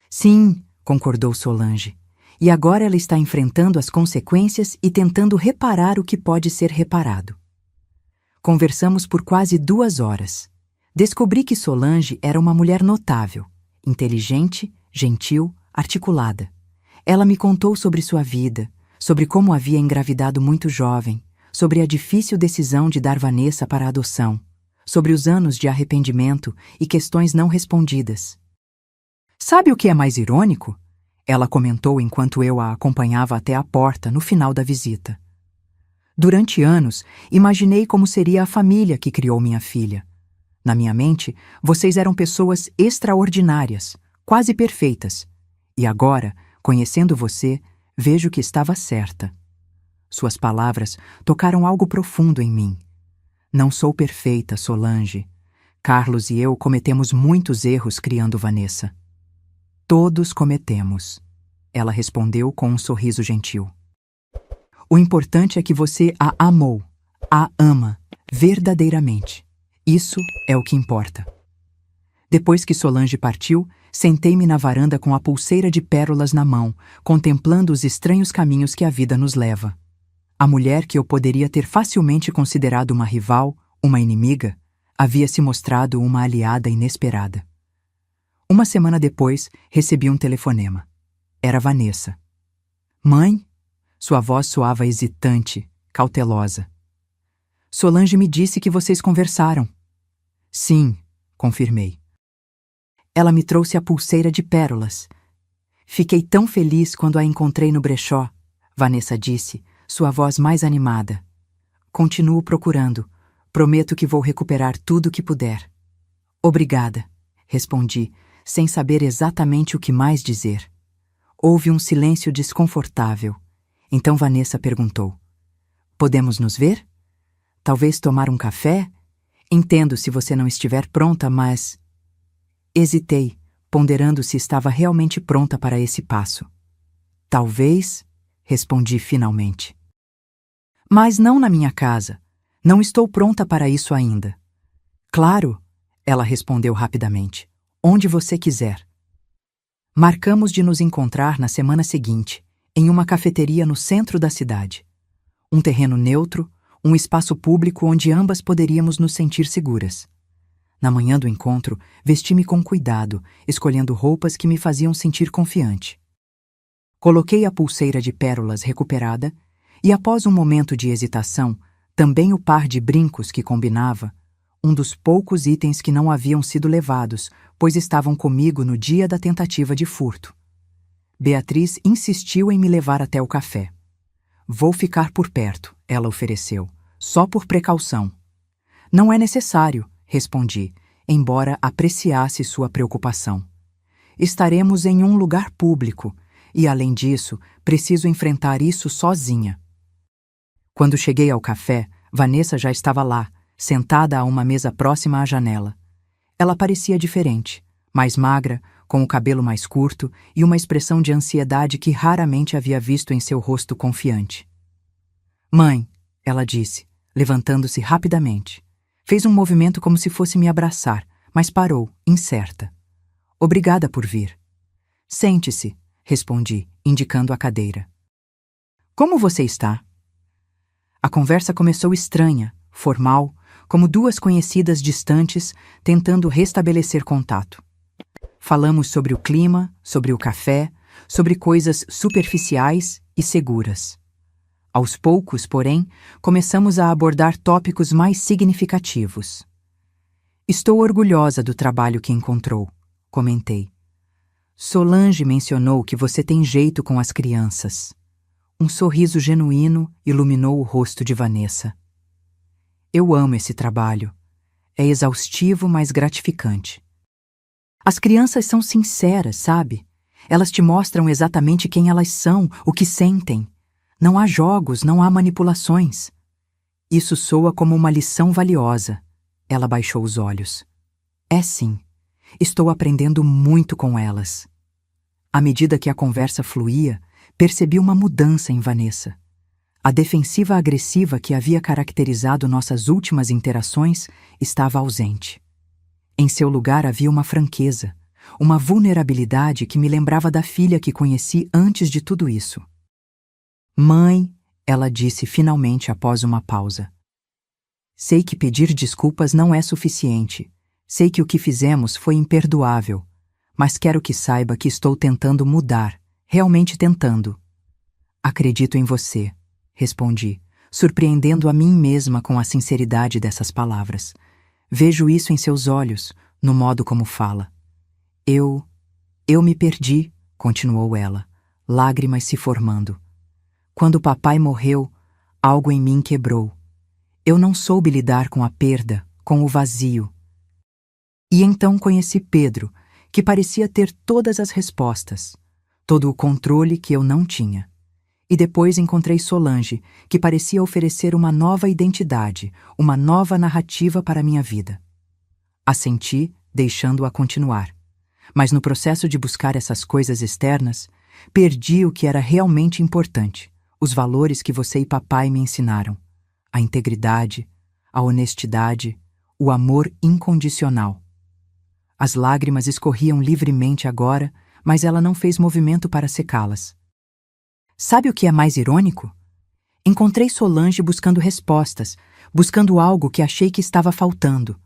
Sim, concordou Solange. E agora ela está enfrentando as consequências e tentando reparar o que pode ser reparado. Conversamos por quase 2 horas. Descobri que Solange era uma mulher notável, inteligente, gentil, articulada. Ela me contou sobre sua vida, sobre como havia engravidado muito jovem, sobre a difícil decisão de dar Vanessa para a adoção, sobre os anos de arrependimento e questões não respondidas. Sabe o que é mais irônico? Ela comentou enquanto eu a acompanhava até a porta no final da visita. Durante anos, imaginei como seria a família que criou minha filha. Na minha mente, vocês eram pessoas extraordinárias, quase perfeitas. E agora, conhecendo você, vejo que estava certa. Suas palavras tocaram algo profundo em mim. Não sou perfeita, Solange. Carlos e eu cometemos muitos erros criando Vanessa. Todos cometemos, ela respondeu com um sorriso gentil. O importante é que você a amou, a ama, verdadeiramente. Isso é o que importa. Depois que Solange partiu, sentei-me na varanda com a pulseira de pérolas na mão, contemplando os estranhos caminhos que a vida nos leva. A mulher que eu poderia ter facilmente considerado uma rival, uma inimiga, havia se mostrado uma aliada inesperada. Uma semana depois, recebi um telefonema. Era Vanessa. Mãe? Sua voz soava hesitante, cautelosa. Solange me disse que vocês conversaram. Sim, confirmei. Ela me trouxe a pulseira de pérolas. Fiquei tão feliz quando a encontrei no brechó, Vanessa disse, sua voz mais animada. Continuo procurando. Prometo que vou recuperar tudo o que puder. Obrigada, respondi, sem saber exatamente o que mais dizer. Houve um silêncio desconfortável. Então Vanessa perguntou: podemos nos ver? Talvez tomar um café? Entendo se você não estiver pronta, mas... Hesitei, ponderando se estava realmente pronta para esse passo. Talvez, respondi finalmente. Mas não na minha casa. Não estou pronta para isso ainda. Claro, ela respondeu rapidamente. Onde você quiser. Marcamos de nos encontrar na semana seguinte, em uma cafeteria no centro da cidade. Um terreno neutro, um espaço público onde ambas poderíamos nos sentir seguras. Na manhã do encontro, vesti-me com cuidado, escolhendo roupas que me faziam sentir confiante. Coloquei a pulseira de pérolas recuperada e, após um momento de hesitação, também o par de brincos que combinava, um dos poucos itens que não haviam sido levados, pois estavam comigo no dia da tentativa de furto. Beatriz insistiu em me levar até o café. Vou ficar por perto, ela ofereceu, só por precaução. Não é necessário, respondi, embora apreciasse sua preocupação. Estaremos em um lugar público e, além disso, preciso enfrentar isso sozinha. Quando cheguei ao café, Vanessa já estava lá, sentada a uma mesa próxima à janela. Ela parecia diferente, mais magra, com o cabelo mais curto e uma expressão de ansiedade que raramente havia visto em seu rosto confiante. Mãe, ela disse, levantando-se rapidamente. Fez um movimento como se fosse me abraçar, mas parou, incerta. Obrigada por vir. Sente-se, respondi, indicando a cadeira. Como você está? A conversa começou estranha, formal, como duas conhecidas distantes tentando restabelecer contato. Falamos sobre o clima, sobre o café, sobre coisas superficiais e seguras. Aos poucos, porém, começamos a abordar tópicos mais significativos. Estou orgulhosa do trabalho que encontrou, comentei. Solange mencionou que você tem jeito com as crianças. Um sorriso genuíno iluminou o rosto de Vanessa. Eu amo esse trabalho. É exaustivo, mas gratificante. As crianças são sinceras, sabe? Elas te mostram exatamente quem elas são, o que sentem. Não há jogos, não há manipulações. Isso soa como uma lição valiosa. Ela baixou os olhos. É sim. Estou aprendendo muito com elas. À medida que a conversa fluía, percebi uma mudança em Vanessa. A defensiva agressiva que havia caracterizado nossas últimas interações estava ausente. Em seu lugar havia uma franqueza, uma vulnerabilidade que me lembrava da filha que conheci antes de tudo isso. Mãe, ela disse finalmente após uma pausa. Sei que pedir desculpas não é suficiente. Sei que o que fizemos foi imperdoável. Mas quero que saiba que estou tentando mudar, realmente tentando. Acredito em você, respondi, surpreendendo a mim mesma com a sinceridade dessas palavras. Vejo isso em seus olhos, no modo como fala. Eu me perdi, continuou ela, lágrimas se formando. Quando papai morreu, algo em mim quebrou. Eu não soube lidar com a perda, com o vazio. E então conheci Pedro, que parecia ter todas as respostas, todo o controle que eu não tinha. E depois encontrei Solange, que parecia oferecer uma nova identidade, uma nova narrativa para minha vida. Assenti, deixando-a continuar. Mas no processo de buscar essas coisas externas, perdi o que era realmente importante, os valores que você e papai me ensinaram. A integridade, a honestidade, o amor incondicional. As lágrimas escorriam livremente agora, mas ela não fez movimento para secá-las. Sabe o que é mais irônico? Encontrei Solange buscando respostas, buscando algo que achei que estava faltando.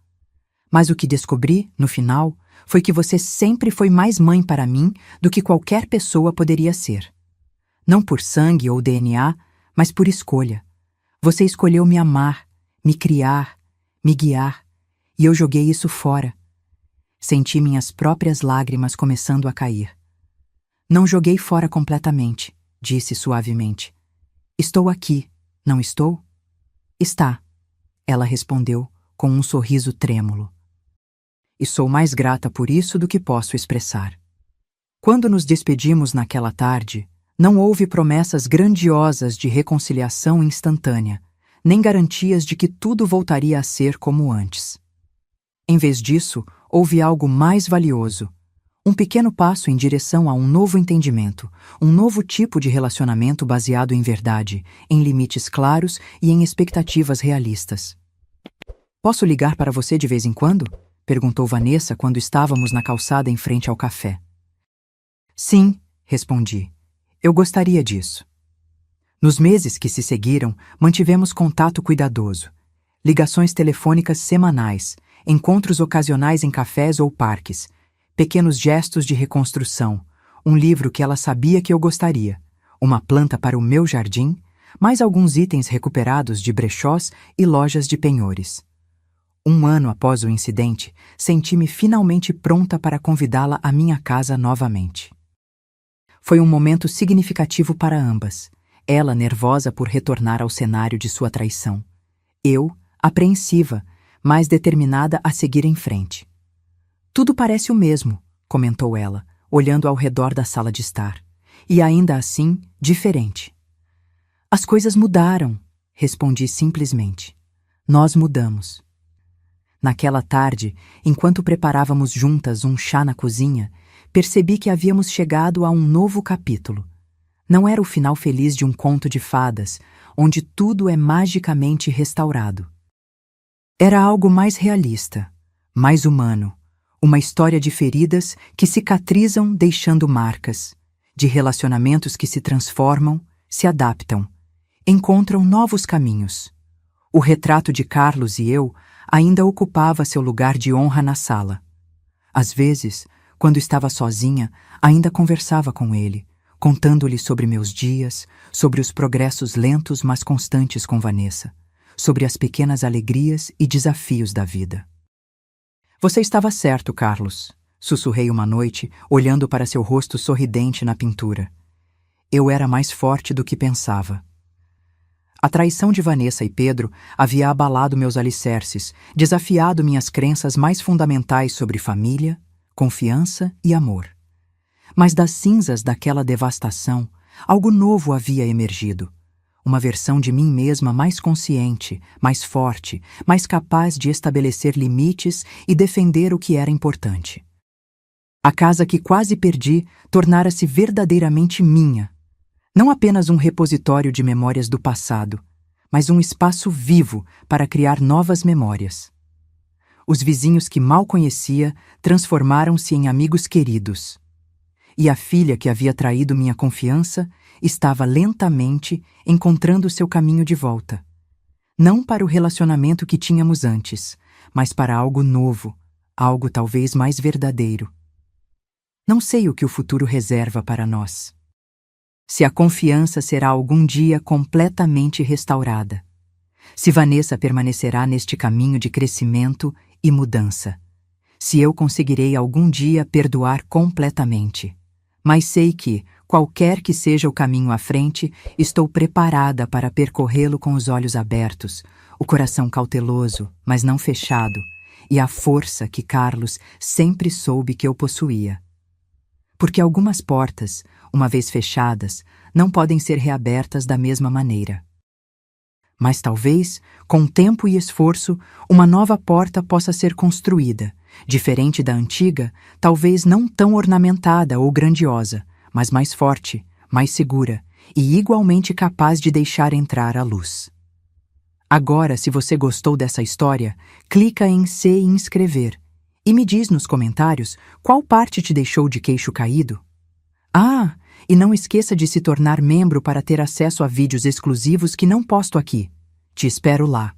Mas o que descobri, no final, foi que você sempre foi mais mãe para mim do que qualquer pessoa poderia ser. Não por sangue ou DNA, mas por escolha. Você escolheu me amar, me criar, me guiar, e eu joguei isso fora. Senti minhas próprias lágrimas começando a cair. Não joguei fora completamente, disse suavemente. Estou aqui, não estou? Está, ela respondeu com um sorriso trêmulo. E sou mais grata por isso do que posso expressar. Quando nos despedimos naquela tarde, não houve promessas grandiosas de reconciliação instantânea, nem garantias de que tudo voltaria a ser como antes. Em vez disso, houve algo mais valioso, um pequeno passo em direção a um novo entendimento, um novo tipo de relacionamento baseado em verdade, em limites claros e em expectativas realistas. Posso ligar para você de vez em quando? Perguntou Vanessa quando estávamos na calçada em frente ao café. Sim, respondi. Eu gostaria disso. Nos meses que se seguiram, mantivemos contato cuidadoso. Ligações telefônicas semanais, encontros ocasionais em cafés ou parques, pequenos gestos de reconstrução, um livro que ela sabia que eu gostaria, uma planta para o meu jardim, mais alguns itens recuperados de brechós e lojas de penhores. 1 ano após o incidente, senti-me finalmente pronta para convidá-la à minha casa novamente. Foi um momento significativo para ambas, ela nervosa por retornar ao cenário de sua traição. Eu, apreensiva, mas determinada a seguir em frente. Tudo parece o mesmo, comentou ela, olhando ao redor da sala de estar. E ainda assim, diferente. As coisas mudaram, respondi simplesmente. Nós mudamos. Naquela tarde, enquanto preparávamos juntas um chá na cozinha, percebi que havíamos chegado a um novo capítulo. Não era o final feliz de um conto de fadas, onde tudo é magicamente restaurado. Era algo mais realista, mais humano, uma história de feridas que cicatrizam deixando marcas, de relacionamentos que se transformam, se adaptam, encontram novos caminhos. O retrato de Carlos e eu ainda ocupava seu lugar de honra na sala. Às vezes, quando estava sozinha, ainda conversava com ele, contando-lhe sobre meus dias, sobre os progressos lentos mas constantes com Vanessa, sobre as pequenas alegrias e desafios da vida. Você estava certo, Carlos, sussurrei uma noite, olhando para seu rosto sorridente na pintura. Eu era mais forte do que pensava. A traição de Vanessa e Pedro havia abalado meus alicerces, desafiado minhas crenças mais fundamentais sobre família, confiança e amor. Mas das cinzas daquela devastação, algo novo havia emergido. Uma versão de mim mesma mais consciente, mais forte, mais capaz de estabelecer limites e defender o que era importante. A casa que quase perdi tornara-se verdadeiramente minha. Não apenas um repositório de memórias do passado, mas um espaço vivo para criar novas memórias. Os vizinhos que mal conhecia transformaram-se em amigos queridos. E a filha que havia traído minha confiança estava lentamente encontrando seu caminho de volta. Não para o relacionamento que tínhamos antes, mas para algo novo, algo talvez mais verdadeiro. Não sei o que o futuro reserva para nós. Se a confiança será algum dia completamente restaurada. Se Vanessa permanecerá neste caminho de crescimento e mudança. Se eu conseguirei algum dia perdoar completamente. Mas sei que, qualquer que seja o caminho à frente, estou preparada para percorrê-lo com os olhos abertos, o coração cauteloso, mas não fechado, e a força que Carlos sempre soube que eu possuía. Porque algumas portas, uma vez fechadas, não podem ser reabertas da mesma maneira. Mas talvez, com tempo e esforço, uma nova porta possa ser construída, diferente da antiga, talvez não tão ornamentada ou grandiosa, mas mais forte, mais segura e igualmente capaz de deixar entrar a luz. Agora, se você gostou dessa história, clica em se inscrever e me diz nos comentários qual parte te deixou de queixo caído. Ah, e não esqueça de se tornar membro para ter acesso a vídeos exclusivos que não posto aqui. Te espero lá.